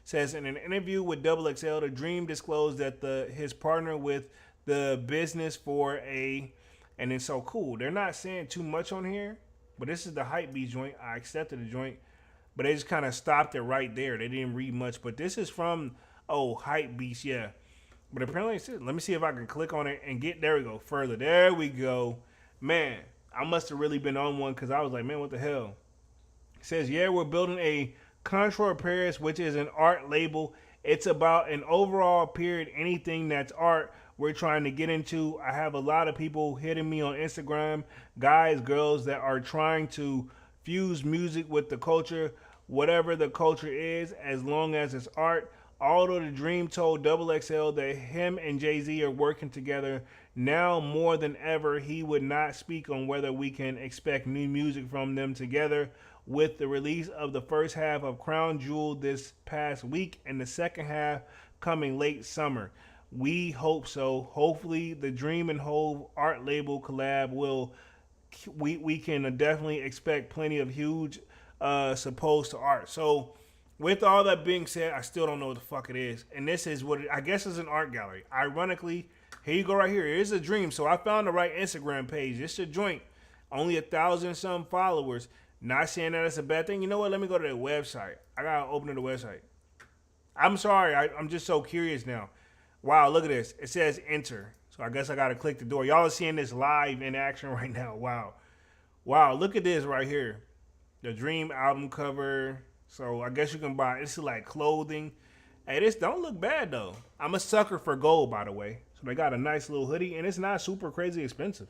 Speaker 2: Says in an interview with Double XL, the Dream disclosed that his partner with the business for a, and it's so cool. They're not saying too much on here, but this is the Hypebeast joint. I accepted the joint, but they just kind of stopped it right there. They didn't read much, but this is from Hypebeast, yeah. But apparently, let me see if I can click on it and get, there we go, further. There we go. Man, I must have really been on one because I was like, man, what the hell? It says, yeah, we're building a Contour Paris, which is an art label. It's about an overall period, anything that's art we're trying to get into. I have a lot of people hitting me on Instagram, guys, girls that are trying to fuse music with the culture, whatever the culture is, as long as it's art. Although the Dream told Double XL that him and Jay-Z are working together, now more than ever, he would not speak on whether we can expect new music from them together. With the release of the first half of Crown Jewel this past week and the second half coming late summer. We hope so. Hopefully the Dream and Hove art label collab we can definitely expect plenty of huge supposed to art. So with all that being said, I still don't know what the fuck it is. And this is what I guess is an art gallery. Ironically, here you go right here. Here's a Dream. So I found the right Instagram page. It's a joint. Only 1,000 some followers. Not saying that it's a bad thing. You know what? Let me go to their website. I gotta open the website. I'm sorry. I'm just so curious now. Wow, look at this. It says enter. So I guess I got to click the door. Y'all are seeing this live in action right now. Wow. Wow, look at this right here. The Dream album cover. So I guess you can buy, this is like clothing. Hey, this don't look bad though. I'm a sucker for gold, by the way. So they got a nice little hoodie and it's not super crazy expensive.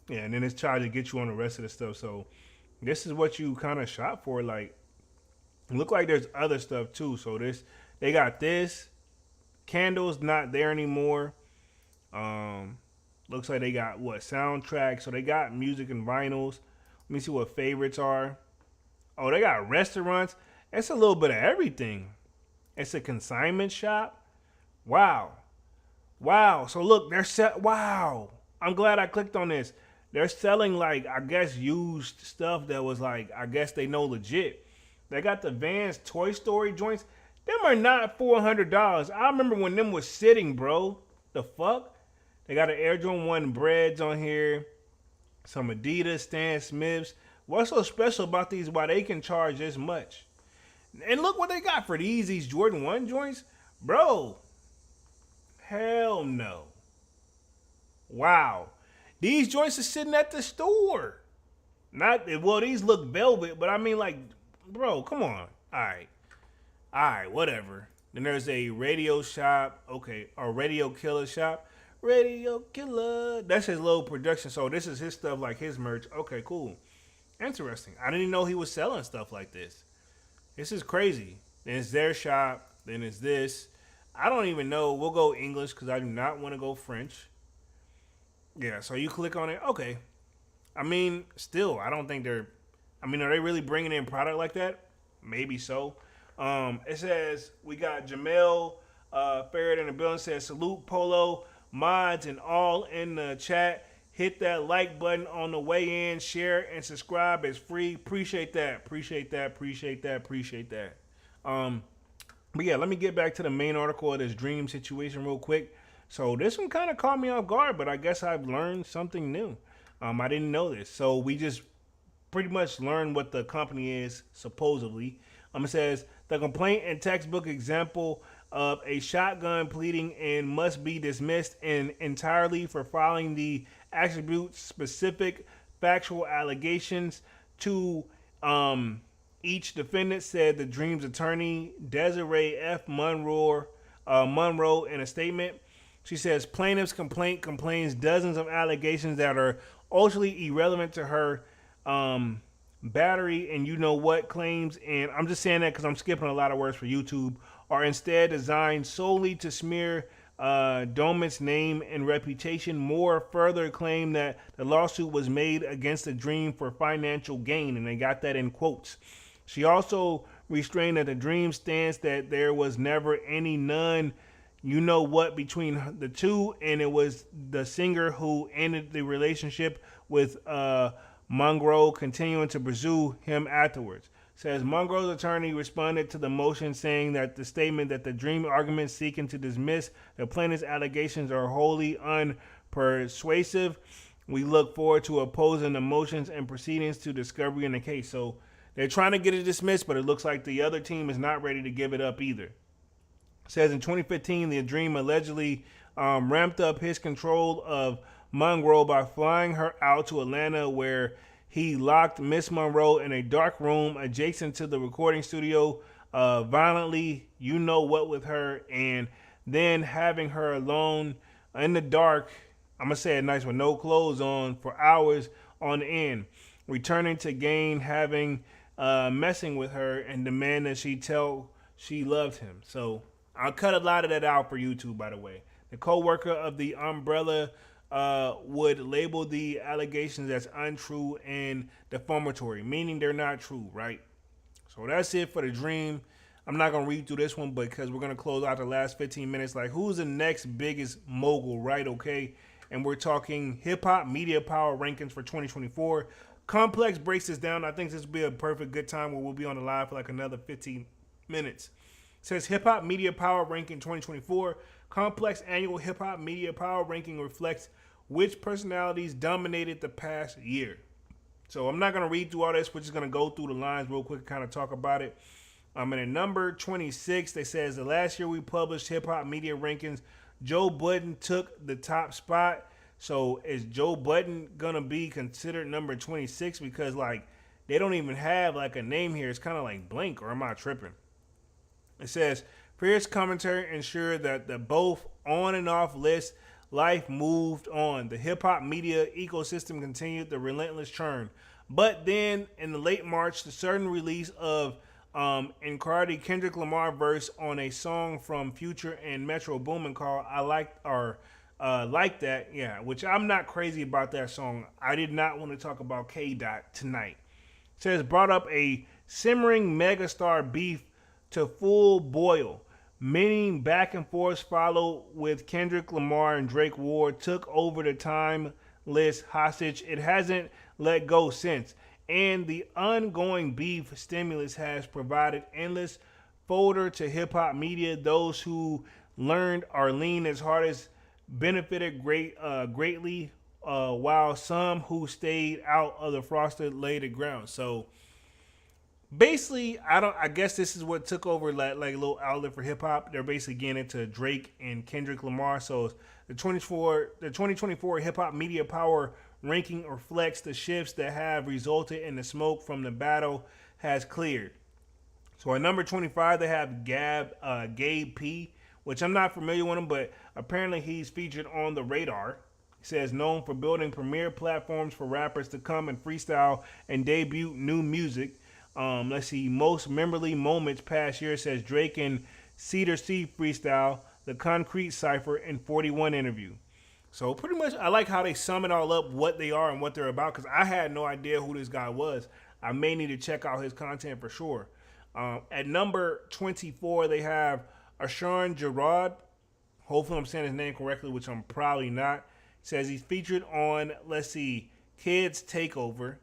Speaker 2: Yeah, and then it's charged to get you on the rest of the stuff. So this is what you kind of shop for. Like, look like there's other stuff too. So this, they got this. Candles not there anymore. Looks like they got what, soundtracks. So they got music and vinyls. Let me see what favorites are. Oh, they got restaurants. It's a little bit of everything. It's a consignment shop. Wow. Wow. So look, they're set. Wow. I'm glad I clicked on this. They're selling like, I guess, used stuff that was like, I guess they know legit. They got the Vans Toy Story joints. Them are not $400. I remember when them was sitting, bro. The fuck? They got an Air Jordan 1 breads on here. Some Adidas, Stan Smiths. What's so special about these? Why they can charge this much? And look what they got for these Jordan 1 joints. Bro. Hell no. Wow. These joints are sitting at the store. Not, well, these look velvet, but I mean like, bro, come on. All right, whatever. Then there's a radio shop. Okay, a Radio Killer shop. Radio Killer. That's his little production. So this is his stuff, like his merch. Okay, cool. Interesting. I didn't even know he was selling stuff like this. This is crazy. Then it's their shop. Then it's this. I don't even know. We'll go English because I do not want to go French. Yeah, so you click on it. Okay. I mean, still, I don't think they're... I mean, are they really bringing in product like that? Maybe so. It says, we got Jamel Farrett in the building. Says, salute Polo, mods, and all in the chat. Hit that like button on the way in. Share and subscribe. It's free. Appreciate that. Appreciate that. Appreciate that. Appreciate that. But yeah, let me get back to the main article of this dream situation real quick. So this one kind of caught me off guard, but I guess I've learned something new. I didn't know this. So we just pretty much learned what the company is, supposedly. It says, the complaint and textbook example of a shotgun pleading and must be dismissed entirely for filing the attribute-specific factual allegations to each defendant, said the Dream's attorney, Desiree F. Monroe, in a statement. She says, plaintiff's complaint contains dozens of allegations that are ultimately irrelevant to her battery and you know what claims, and I'm just saying that because I'm skipping a lot of words for YouTube, are instead designed solely to smear Domit's name and reputation. More further claim that the lawsuit was made against the Dream for financial gain, and they got that in quotes. She also restrained that the Dream stance that there was never any none you know what between the two, and it was the singer who ended the relationship with Monroe, continuing to pursue him afterwards. Says Monroe's attorney responded to the motion saying that the statement that the Dream argument seeking to dismiss the plaintiff's allegations are wholly unpersuasive. We look forward to opposing the motions and proceedings to discovery in the case. So they're trying to get it dismissed, but it looks like the other team is not ready to give it up either. Says in 2015, the Dream allegedly ramped up his control of Monroe by flying her out to Atlanta, where he locked Miss Monroe in a dark room adjacent to the recording studio, violently, you know what, with her, and then having her alone in the dark, I'm going to say it nice, with no clothes on for hours on end, returning to Gain, having messing with her, and demand that she tell she loved him. So I'll cut a lot of that out for YouTube, by the way. The co-worker of the Umbrella would label the allegations as untrue and defamatory, meaning they're not true, right? So that's it for the Dream. I'm not going to read through this one because we're going to close out the last 15 minutes. Like, who's the next biggest mogul, right? Okay. And we're talking hip-hop media power rankings for 2024. Complex breaks this down. I think this will be a perfect good time where we'll be on the live for like another 15 minutes. Says hip-hop media power ranking 2024. Complex annual hip-hop media power ranking reflects which personalities dominated the past year. So I'm not gonna read through all this. We're just gonna go through the lines real quick and kind of talk about it. And at number 26, they says the last year we published hip hop media rankings, Joe Budden took the top spot. So is Joe Budden gonna be considered number 26? Because like they don't even have like a name here. It's kind of like blank, or am I tripping? It says fierce commentary ensured that the both on and off list life moved on. The hip hop media ecosystem continued the relentless churn. But then in the late March, the certain release of Cardi Kendrick Lamar verse on a song from Future and Metro Boomin called "I Like That," yeah, which I'm not crazy about that song. I did not want to talk about K Dot tonight. It says brought up a simmering megastar beef to full boil. Many back and forth followed with Kendrick Lamar and Drake War took over the timeless hostage. It hasn't let go since. And the ongoing beef stimulus has provided endless fodder to hip hop media. Those who learned or leaned as hard as benefited greatly, while some who stayed out of the frosted laid the ground. So basically, I guess this is what took over like a little outlet for hip hop. They're basically getting into Drake and Kendrick Lamar. So the 2024 hip hop media power ranking reflects the shifts that have resulted in the smoke from the battle has cleared. So at number 25, they have Gabe P, which I'm not familiar with him, but apparently he's featured on the radar. He says known for building premier platforms for rappers to come and freestyle and debut new music. Let's see, most memorably moments past year says Drake and Cedar C freestyle, the Concrete Cypher, and 41 interview. So pretty much, I like how they sum it all up, what they are and what they're about, because I had no idea who this guy was. I may need to check out his content for sure. At number 24, they have Ashawn Gerard. Hopefully I'm saying his name correctly, which I'm probably not. Says he's featured on, let's see, Kids Takeover,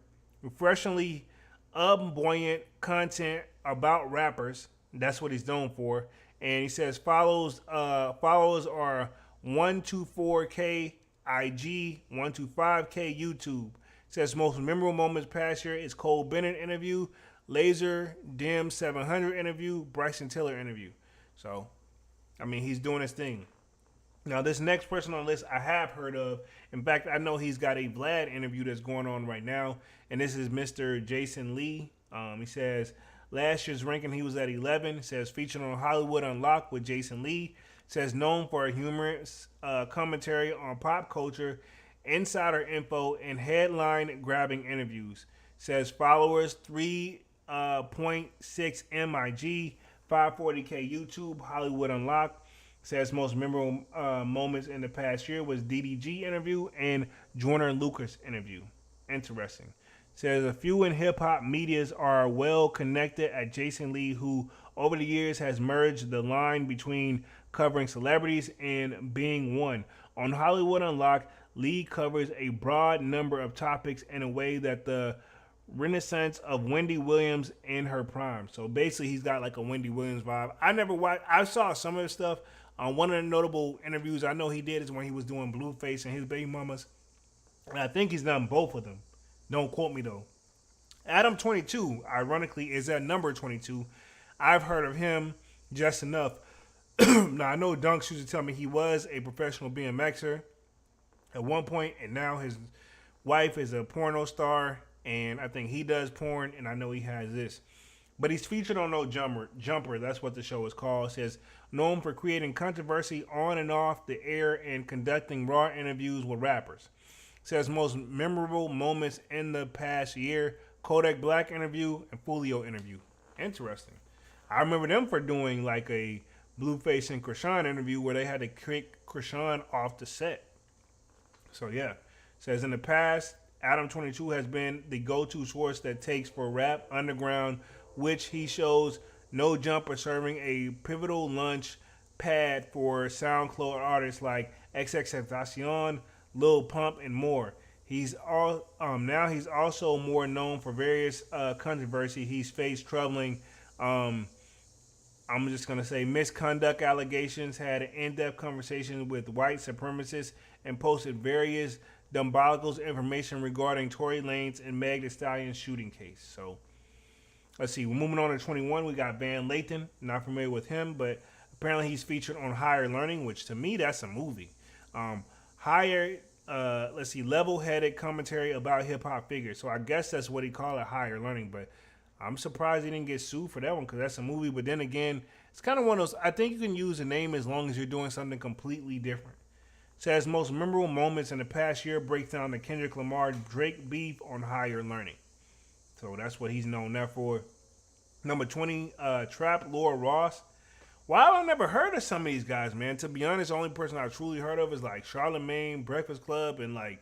Speaker 2: refreshingly buoyant content about rappers. That's what he's known for. And he says followers are 124K IG, 125K YouTube. Says most memorable moments past year is Cole Bennett interview, Laser Dim 700 interview, Bryson Tiller interview. So, I mean, he's doing his thing. Now, this next person on the list I have heard of. In fact, I know he's got a Vlad interview that's going on right now, and this is Mr. Jason Lee. He says last year's ranking he was at 11. He says featured on Hollywood Unlocked with Jason Lee. Says known for a humorous commentary on pop culture, insider info, and headline-grabbing interviews. Says followers 3.6 MIG, 540K YouTube, Hollywood Unlocked. Says most memorable moments in the past year was DDG interview and Joyner Lucas interview. Interesting. Says a few in hip hop medias are well connected at Jason Lee, who over the years has merged the line between covering celebrities and being one. On Hollywood Unlocked, Lee covers a broad number of topics in a way that the renaissance of Wendy Williams in her prime. So basically, he's got like a Wendy Williams vibe. I never watched. I saw some of his stuff. One of the notable interviews I know he did is when he was doing Blueface and his baby mamas. And I think he's done both of them. Don't quote me though. Adam 22, ironically, is at number 22. I've heard of him just enough. Now I know Dunks used to tell me he was a professional BMXer at one point, and now his wife is a porno star, and I think he does porn, and I know he has this. But he's featured on No Jumper. That's what the show is called. It says, known for creating controversy on and off the air and conducting raw interviews with rappers. It says most memorable moments in the past year, Kodak Black interview and Fulio interview. Interesting. I remember them for doing like a Blueface and Krishan interview where they had to kick Krishan off the set. So yeah. It says in the past, Adam 22 has been the go-to source that takes for rap underground, which he shows No Jumper serving a pivotal launch pad for SoundCloud artists like XXXTentacion, Lil Pump, and more. He's now he's also more known for various controversy he's faced, troubling. I'm just gonna say misconduct allegations. Had an in-depth conversation with white supremacists and posted various Dumbolical's information regarding Tory Lanez and Meg Thee Stallion's shooting case. So let's see. We're moving on to 21. We got Van Lathan. Not familiar with him, but apparently he's featured on Higher Learning, which to me that's a movie. Higher, let's see, level-headed commentary about hip-hop figures. So I guess that's what he called it, Higher Learning. But I'm surprised he didn't get sued for that one because that's a movie. But then again, it's kind of one of those. I think you can use a name as long as you're doing something completely different. Says most memorable moments in the past year, breaks down the Kendrick Lamar Drake beef on Higher Learning. So that's what he's known there for. Number 20, Trap Lord Ross. Wow, I've never heard of some of these guys, man. To be honest, the only person I've truly heard of is like Charlamagne, Breakfast Club, and like,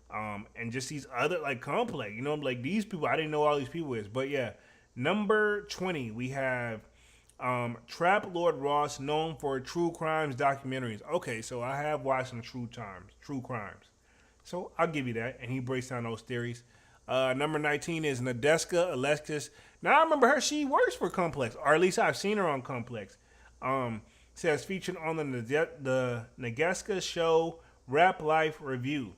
Speaker 2: and just these other like Complex. You know, like these people, I didn't know all these people is. But yeah, number 20, we have Trap Lord Ross, known for true crimes documentaries. Okay, so I have watched some true crimes. So I'll give you that. And he breaks down those theories. Number 19 is Nadeska Alexis. Now I remember her. She works for Complex, or at least I've seen her on Complex. Says featured on the Nadeska Show Rap Life Review.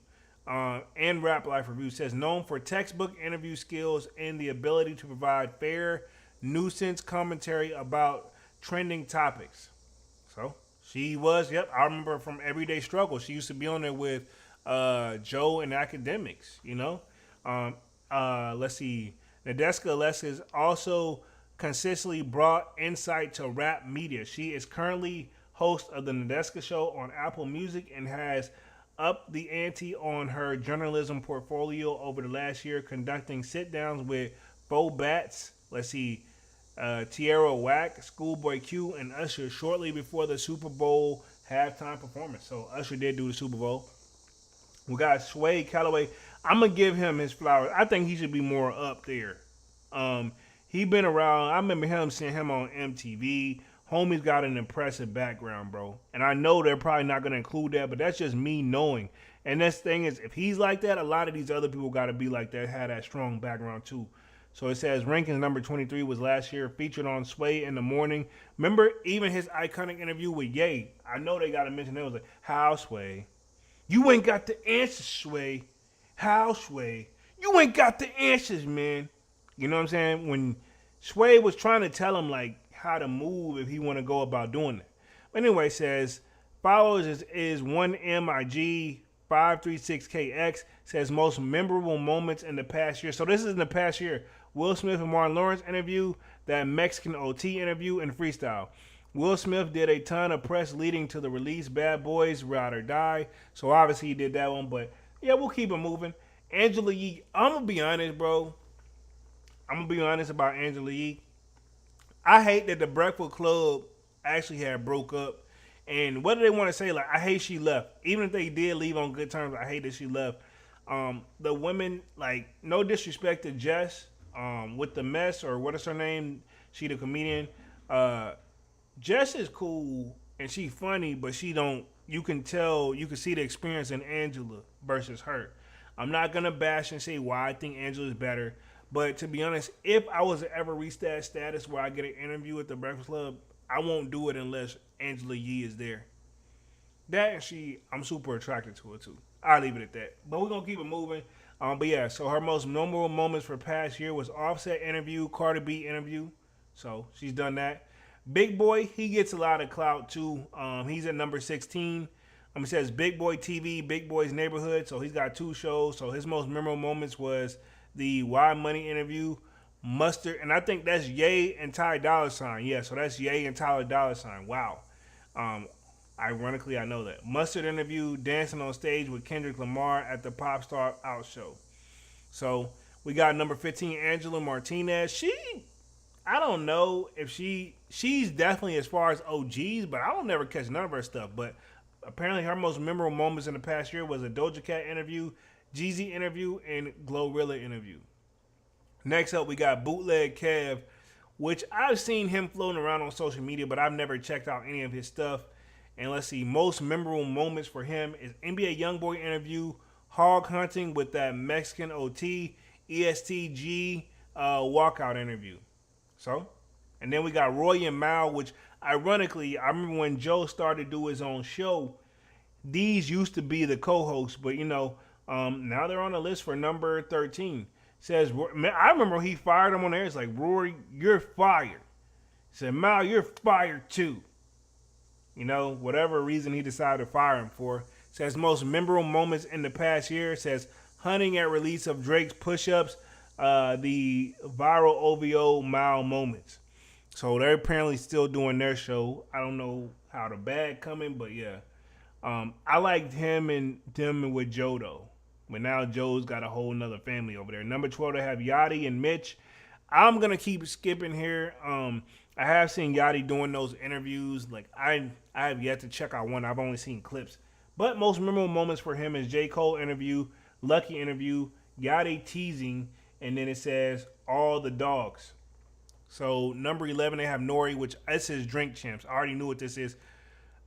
Speaker 2: And Rap Life Review says known for textbook interview skills and the ability to provide fair nuisance commentary about trending topics. So she was, yep, I remember from Everyday Struggle. She used to be on there with Joe and Academics, you know. Let's see. Nadeska Alexis also consistently brought insight to rap media. She is currently host of the Nadeska Show on Apple Music and has upped the ante on her journalism portfolio over the last year, conducting sit-downs with Bo Bats, let's see, Tierra Whack, Schoolboy Q, and Usher shortly before the Super Bowl halftime performance. So Usher did do the Super Bowl. We got Sway Calloway. I'm going to give him his flowers. I think he should be more up there. He been around. I remember him seeing him on MTV. Homie's got an impressive background, bro. And I know they're probably not going to include that, but that's just me knowing. And this thing is, if he's like that, a lot of these other people got to be like that, have that strong background too. So it says rankings number 23 was last year, featured on Sway in the Morning. Remember even his iconic interview with Ye. I know they got to mention it. Was like, how Sway? You ain't got the answers, Sway. How Sway? You ain't got the answers, man. You know what I'm saying? When Sway was trying to tell him like how to move if he want to go about doing it. But anyway, it says followers is 1MIG536KX. Says most memorable moments in the past year. So this is in the past year. Will Smith and Martin Lawrence interview, that Mexican OT interview, and freestyle. Will Smith did a ton of press leading to the release Bad Boys Ride or Die. So obviously he did that one, but yeah, we'll keep it moving. Angela Yee, I'm going to be honest, bro. I'm going to be honest about Angela Yee. I hate that the Breakfast Club actually had broke up. And what do they want to say? Like, I hate she left. Even if they did leave on good terms, I hate that she left. The women, like, no disrespect to Jess with the mess, or what is her name? She the comedian. Jess is cool and she funny, but she don't, you can tell, you can see the experience in Angela versus her. I'm not going to bash and say why I think Angela's better. But to be honest, if I was to ever reach that status where I get an interview at the Breakfast Club, I won't do it unless Angela Yee is there. That and she, I'm super attracted to her too. I'll leave it at that. But we're going to keep it moving. But yeah, so her most memorable moments for past year was Offset interview, Cardi B interview. So she's done that. Big Boy, he gets a lot of clout too. He's at number 16. It says Big Boy TV, Big Boy's Neighborhood. So he's got 2 shows. So his most memorable moments was the Y Money interview, Mustard, and I think that's Ye and Ty Dolla $ign. Yeah, so that's Ye and Tyler Dolla $ign. Wow. Ironically, I know that. Mustard interview, dancing on stage with Kendrick Lamar at the Pop Star Out show. So we got number 15, Angela Martinez. I don't know if she's definitely as far as OGs, but I don't never catch none of her stuff. But apparently her most memorable moments in the past year was a Doja Cat interview, Jeezy interview, and Glorilla interview. Next up, we got Bootleg Kev, which I've seen him floating around on social media, but I've never checked out any of his stuff. And let's see, most memorable moments for him is NBA YoungBoy interview, hog hunting with that Mexican OT, ESTG walkout interview. So, and then we got Roy and Mal, which ironically, I remember when Joe started to do his own show, these used to be the co-hosts, but you know, Now they're on the list for number 13. Says, man, I remember he fired him on the air. It's like, Rory, you're fired. Said, Mal, you're fired too. You know, whatever reason he decided to fire him for. Says most memorable moments in the past year. Says hunting at release of Drake's push-ups, the viral OVO Mal moments. So they're apparently still doing their show. I don't know how the bag coming, but yeah. I liked him and them with Joe though. But now Joe's got a whole nother family over there. Number 12, they have Yachty and Mitch. I'm gonna keep skipping here. I have seen Yachty doing those interviews. Like I have yet to check out one. I've only seen clips. But most memorable moments for him is J. Cole interview, Lucky interview, Yachty teasing, and then it says all the dogs. So number 11, they have Nori, which this is Drink Champs. I already knew what this is.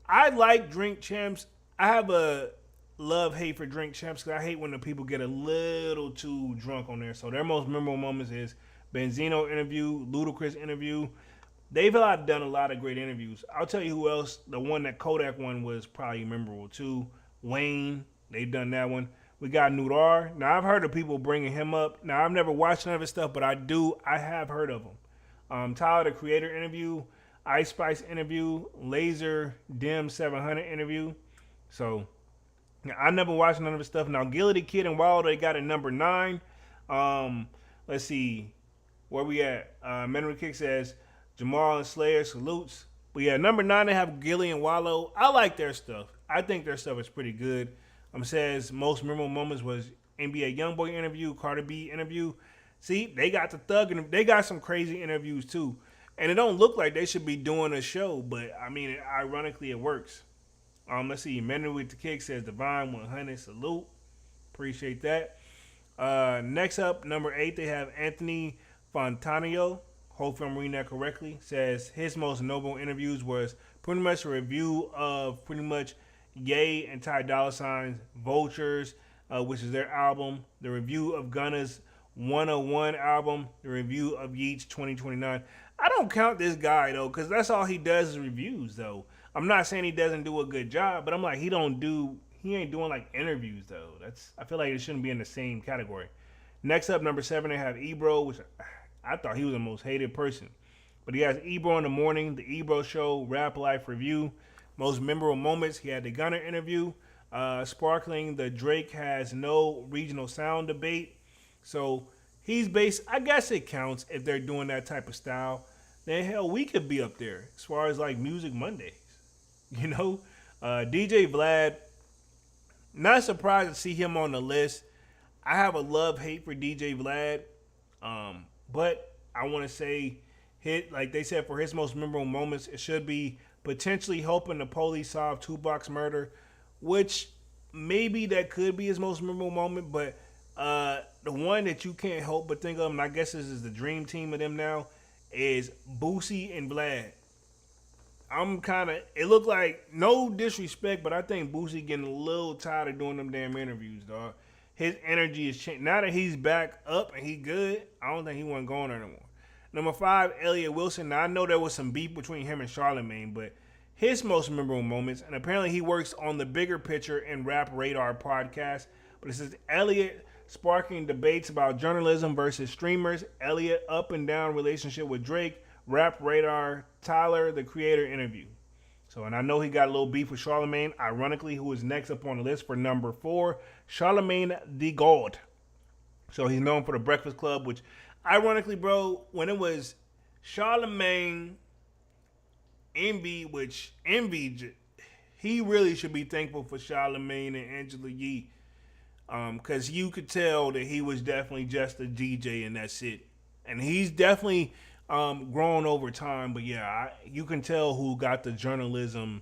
Speaker 2: I like Drink Champs. I have a love-hate for Drink Champs because I hate when the people get a little too drunk on there. So their most memorable moments is Benzino interview, Ludacris interview. They've done a lot of great interviews. I'll tell you who else. The one that Kodak one was probably memorable too. Wayne, they've done that one. We got Nudar. Now I've heard of people bringing him up. Now I've never watched none of his stuff, but I have heard of him. Tyler the Creator interview, Ice Spice interview, Laser Dim 700 interview. So I never watched none of his stuff. Now Gilly the Kid and Wild, they got at number 9. Let's see where we at. Memory Kick says Jamal and Slayer salutes. But yeah, number 9 they have Gilly and Wallow. I like their stuff. I think their stuff is pretty good. Says most memorable moments was NBA YoungBoy interview, Carter B interview. See, they got the Thug and they got some crazy interviews too. And it don't look like they should be doing a show, but I mean, ironically, it works. Let's see. Memory with the Kick says Divine 100 salute. Appreciate that. Next up, number 8, they have Anthony Fontanio. Hopefully I'm reading that correctly. Says his most notable interviews was pretty much a review of pretty much Ye and Ty Dolla Sign's Vultures, which is their album. The review of Gunna's 101 album. The review of Yeats 2029. I don't count this guy though, because that's all he does is reviews though. I'm not saying he doesn't do a good job, but I'm like he ain't doing like interviews though. I feel like it shouldn't be in the same category. Next up, number 7, they have Ebro, which I thought he was the most hated person. But he has Ebro in the Morning, the Ebro Show, Rap Life Review. Most memorable moments, he had the Gunner interview, sparkling the Drake has no regional sound debate. So he's based, I guess it counts if they're doing that type of style. Then hell, we could be up there as far as like Music Mondays. You know? DJ Vlad, not surprised to see him on the list. I have a love-hate for DJ Vlad. But I want to say, like they said, for his most memorable moments, it should be potentially helping the police solve Tupac's murder, which maybe that could be his most memorable moment. But the one that you can't help but think of, and I guess this is the dream team of them now, is Boosie and Vlad. It looked like, no disrespect, but I think Boosie getting a little tired of doing them damn interviews, dog. His energy is changing. Now that he's back up and he good, I don't think he wasn't going there anymore. Number 5, Elliot Wilson. Now, I know there was some beef between him and Charlamagne, but his most memorable moments, and apparently he works on the Bigger Picture and Rap Radar podcast, but it says Elliot sparking debates about journalism versus streamers, Elliot up and down relationship with Drake, Rap Radar, Tyler, the Creator interview. So, and I know he got a little beef with Charlamagne, ironically, who is next up on the list for number 4, Charlamagne the God. So he's known for the Breakfast Club, which, ironically, bro, when it was Charlamagne, Envy, he really should be thankful for Charlamagne and Angela Yee, because you could tell that he was definitely just a DJ and that's it. And he's definitely grown over time, but yeah, you can tell who got the journalism,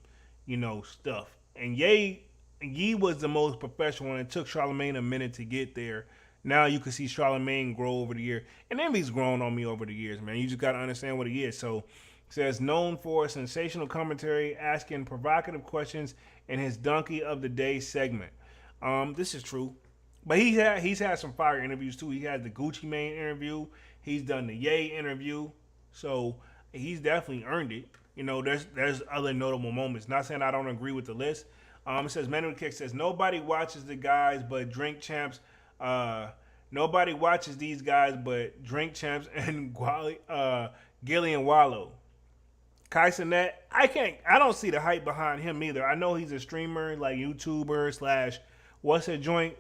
Speaker 2: stuff. And Yee was the most professional, and it took Charlamagne a minute to get there. Now you can see Charlamagne grow over the year, and Envy's grown on me over the years, man. You just got to understand what he is. So, it says known for sensational commentary, asking provocative questions in his Donkey of the Day segment. This is true, but he's had some fire interviews too. He had the Gucci Mane interview. He's done the Ye interview, so he's definitely earned it. There's other notable moments. Not saying I don't agree with the list. It says Manuel Kick says nobody watches the guys but Drink Champs. Nobody watches these guys but Drink Champs and Gilly and Wallow. Kai Cenat, I don't see the hype behind him either. I know he's a streamer, like YouTuber slash what's a joint?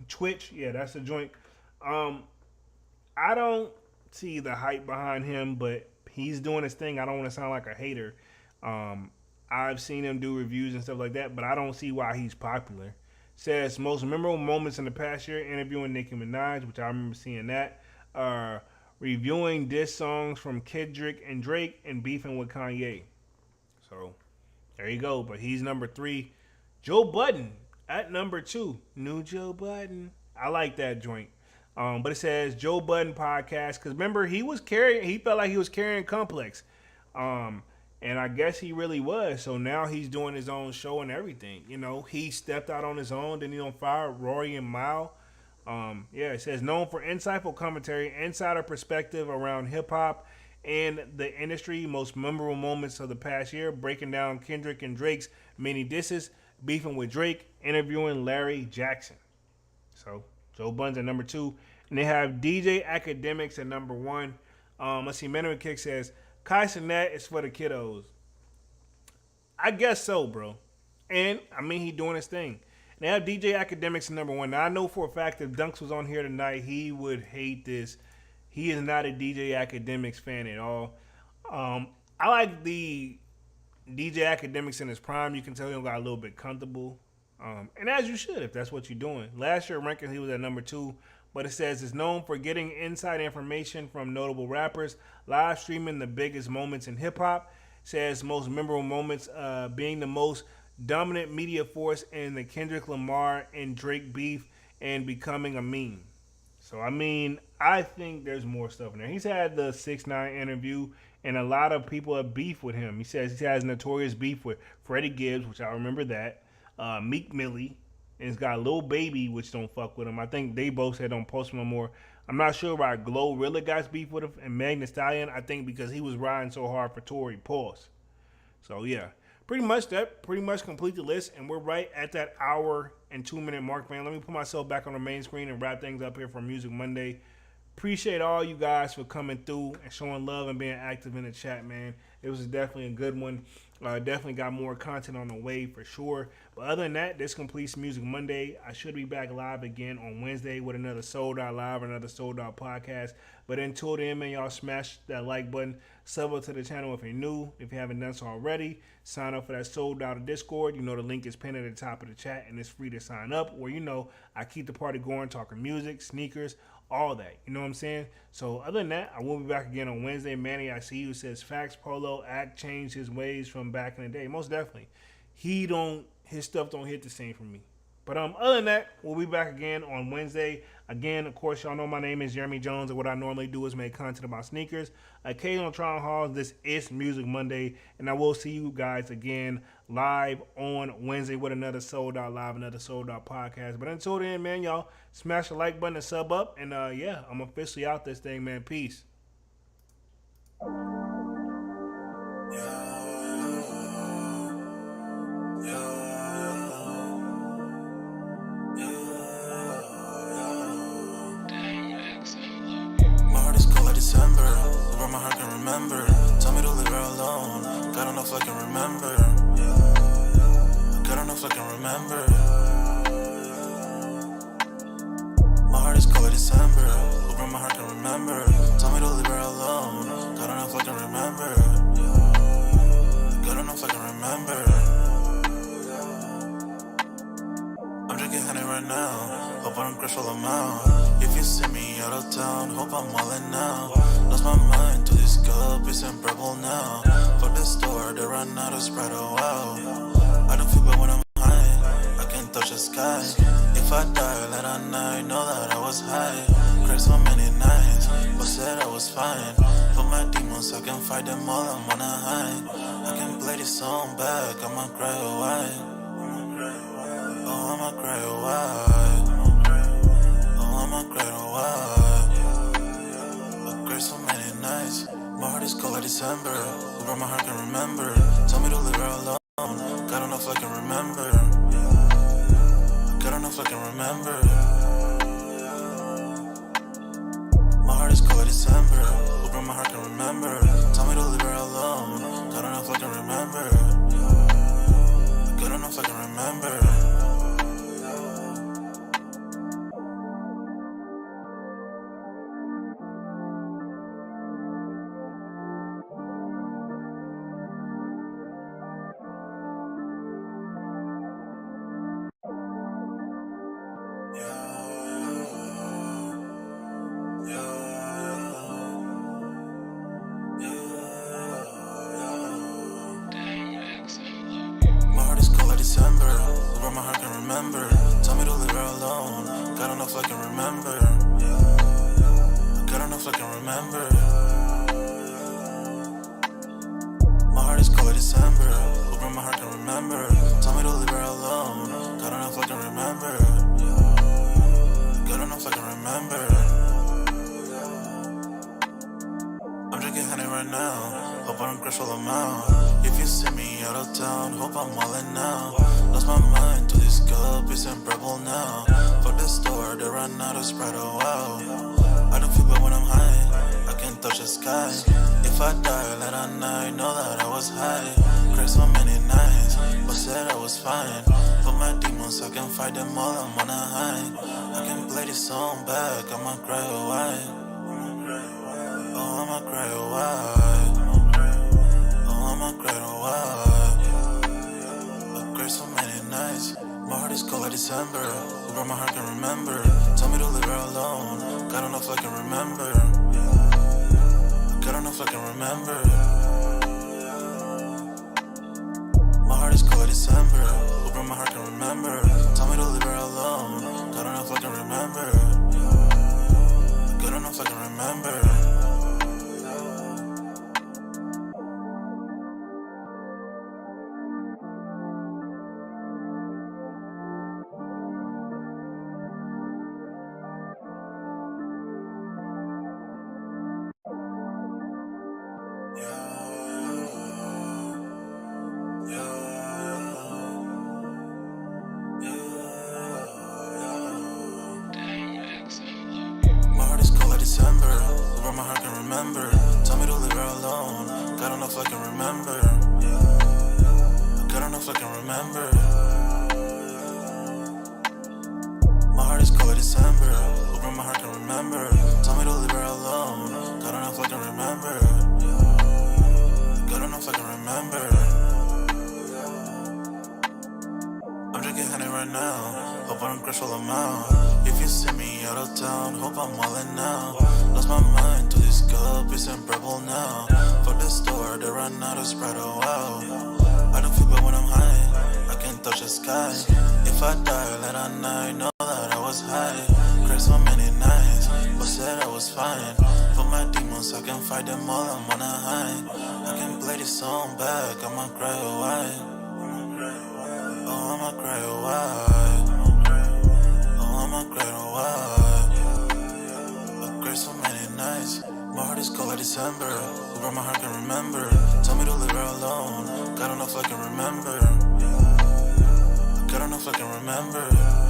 Speaker 2: Twitch? Yeah, that's a joint. I don't see the hype behind him, but he's doing his thing. I don't want to sound like a hater. I've seen him do reviews and stuff like that, but I don't see why he's popular. Says most memorable moments in the past year, interviewing Nicki Minaj, which I remember seeing that. Reviewing diss songs from Kendrick and Drake and beefing with Kanye. So there you go. But he's number 3. Joe Budden at number 2. New Joe Budden. I like that joint. But it says Joe Budden podcast because remember he felt like he was carrying Complex. And I guess he really was. So now he's doing his own show and everything. You know, he stepped out on his own. Then he on fire Rory and Mile. It says known for insightful commentary, insider perspective around hip hop and the industry, most memorable moments of the past year, breaking down Kendrick and Drake's many disses, beefing with Drake, interviewing Larry Jackson. So Joe Budden's at number 2, and they have DJ Academics at number 1. Let's see, Manuel Kick says Kai Cenat is for the kiddos. I guess so, bro. And I mean he doing his thing. They have DJ Academics number 1. Now, I know for a fact if Dunks was on here tonight, he would hate this. He is not a DJ Academics fan at all. I like the DJ Academics in his prime. You can tell he got a little bit comfortable. And as you should, if that's what you're doing. Last year ranking, he was at number 2. But it says it's known for getting inside information from notable rappers, live streaming the biggest moments in hip-hop. Says most memorable moments being the most dominant media force in the Kendrick Lamar and Drake beef and becoming a meme. So, I mean, I think there's more stuff in there. He's had the 6ix9ine interview, and a lot of people have beef with him. He says he has notorious beef with Freddie Gibbs, which I remember that, Meek Millie, and he's got Lil Baby, which don't fuck with him. I think they both said don't post him no more. I'm not sure why Glorilla got beef with him, and Meg Thee Stallion, I think because he was riding so hard for Tory. Pause. So, yeah. Pretty much complete the list, and we're right at that hour and 2-minute mark, man. Let me put myself back on the main screen and wrap things up here for Music Monday. Appreciate all you guys for coming through and showing love and being active in the chat, man. It was definitely a good one. Definitely got more content on the way for sure. But other than that, this completes Music Monday. I should be back live again on Wednesday with another Sold Out Live, another Sold Out podcast. But until then, man, y'all smash that like button. Sub up to the channel if you're new. If you haven't done so already, sign up for that Sold Out Discord. You know the link is pinned at the top of the chat, and it's free to sign up. Where, you know, I keep the party going, talking music, sneakers, all that. You know what I'm saying? So other than that, I will be back again on Wednesday. Manny, I see you, says facts. Polo Act changed his ways from back in the day. Most definitely. His stuff don't hit the same for me. But other than that, we'll be back again on Wednesday. Again, of course, y'all know my name is Jeremy Jones, and what I normally do is make content about sneakers. Occasional Tron Halls. This is Music Monday, and I will see you guys again live on Wednesday with another Sold Out Live, another Sold Out podcast. But until then, man, y'all smash the like button and sub up, and yeah, I'm officially out this thing, man. Peace.
Speaker 1: December, where my heart can remember. Tell me to leave her alone. God enough I can remember. God enough I can remember. My heart is cold December, where my heart can remember. Tell me to leave her alone. God enough I can remember. God enough I can remember. I'm drinking honey right now. Hope I don't crash all amount. If you see me out of town, hope I'm wildin' now. Lost my mind to this cup, it's unbearable now. For the store, they run out of Sprite, oh wow. I don't feel bad when I'm high, I can't touch the sky. If I die late at night, know that I was high. Cried so many nights, but said I was fine. For my demons, I can fight them all, I'm on a high. I can play this song back, I'ma cry a while. Oh, I'ma cry a while. I'ma cry a while. I cried so many nights. My heart is cold like December, where my heart can remember. Tell me to leave her alone. God don't know if I can remember. God don't know if I can remember. My heart is cold like December. Who broke my heart can remember. Tell me to leave her alone. God don't know if I can remember. God don't know if I can remember. My heart is cold like December. Who broke my heart can remember. Tell me to leave her alone. God don't know if I can remember. God don't know if I can remember. My heart is cold like December. Who broke my heart can remember. Tell me to leave her alone. God don't know if I can remember. God don't know if I can remember. I'm drinking honey right now. Hope I don't crush all amount. If you see me out of town, hope I'm wildin' now. Lost my mind to this cup, it's unbearable now. Fuck the store, they run out of Sprite, oh wow. I don't feel bad when I'm high, I can't touch the sky. If I die late at night, know that I was high. Cried so many nights, but said I was fine. But my demons, I can fight them all, I'm on a high. I can play this song back, I'ma cry a while. Oh, I'ma cry a while. Oh, I'ma cry a while. I cried so many nights. My heart is cold like December. Who broke my heart can remember. Tell me to leave her alone. God don't know if I can remember. God don't know if I can remember. My heart is cold like December. Who broke my heart can remember. Tell me to leave her alone. God don't know if I can remember. God don't know if I can remember. My heart is cold like December. Who broke my heart can remember. Tell me to leave her alone. God don't know if I can remember. God don't know if I can remember. My heart is cold like December. Who broke my heart can remember. Tell me to leave her alone. God don't know if I can remember. God don't know if I can remember. I'm drinking honey right now. Hope I don't crush all amount. If you see me out of town, hope I'm wildin' now. Lost my mind to this cup, it's unbearable now. Fuck the store, they run out of Sprite, oh wow. I don't feel bad when I'm high, I can't touch the sky. If I die late at night, know that I was high. Cried so many nights, but said I was fine. But my demons, I can fight them all, I'm on a high. I can play this song back, I'ma cry a while. Oh, I'ma cry a while. Oh, I'ma cry a while. I cried so many nights. My heart is cold like December. Who broke my heart can remember. Tell me to leave her alone. God don't know if I can remember. God don't know if I can remember.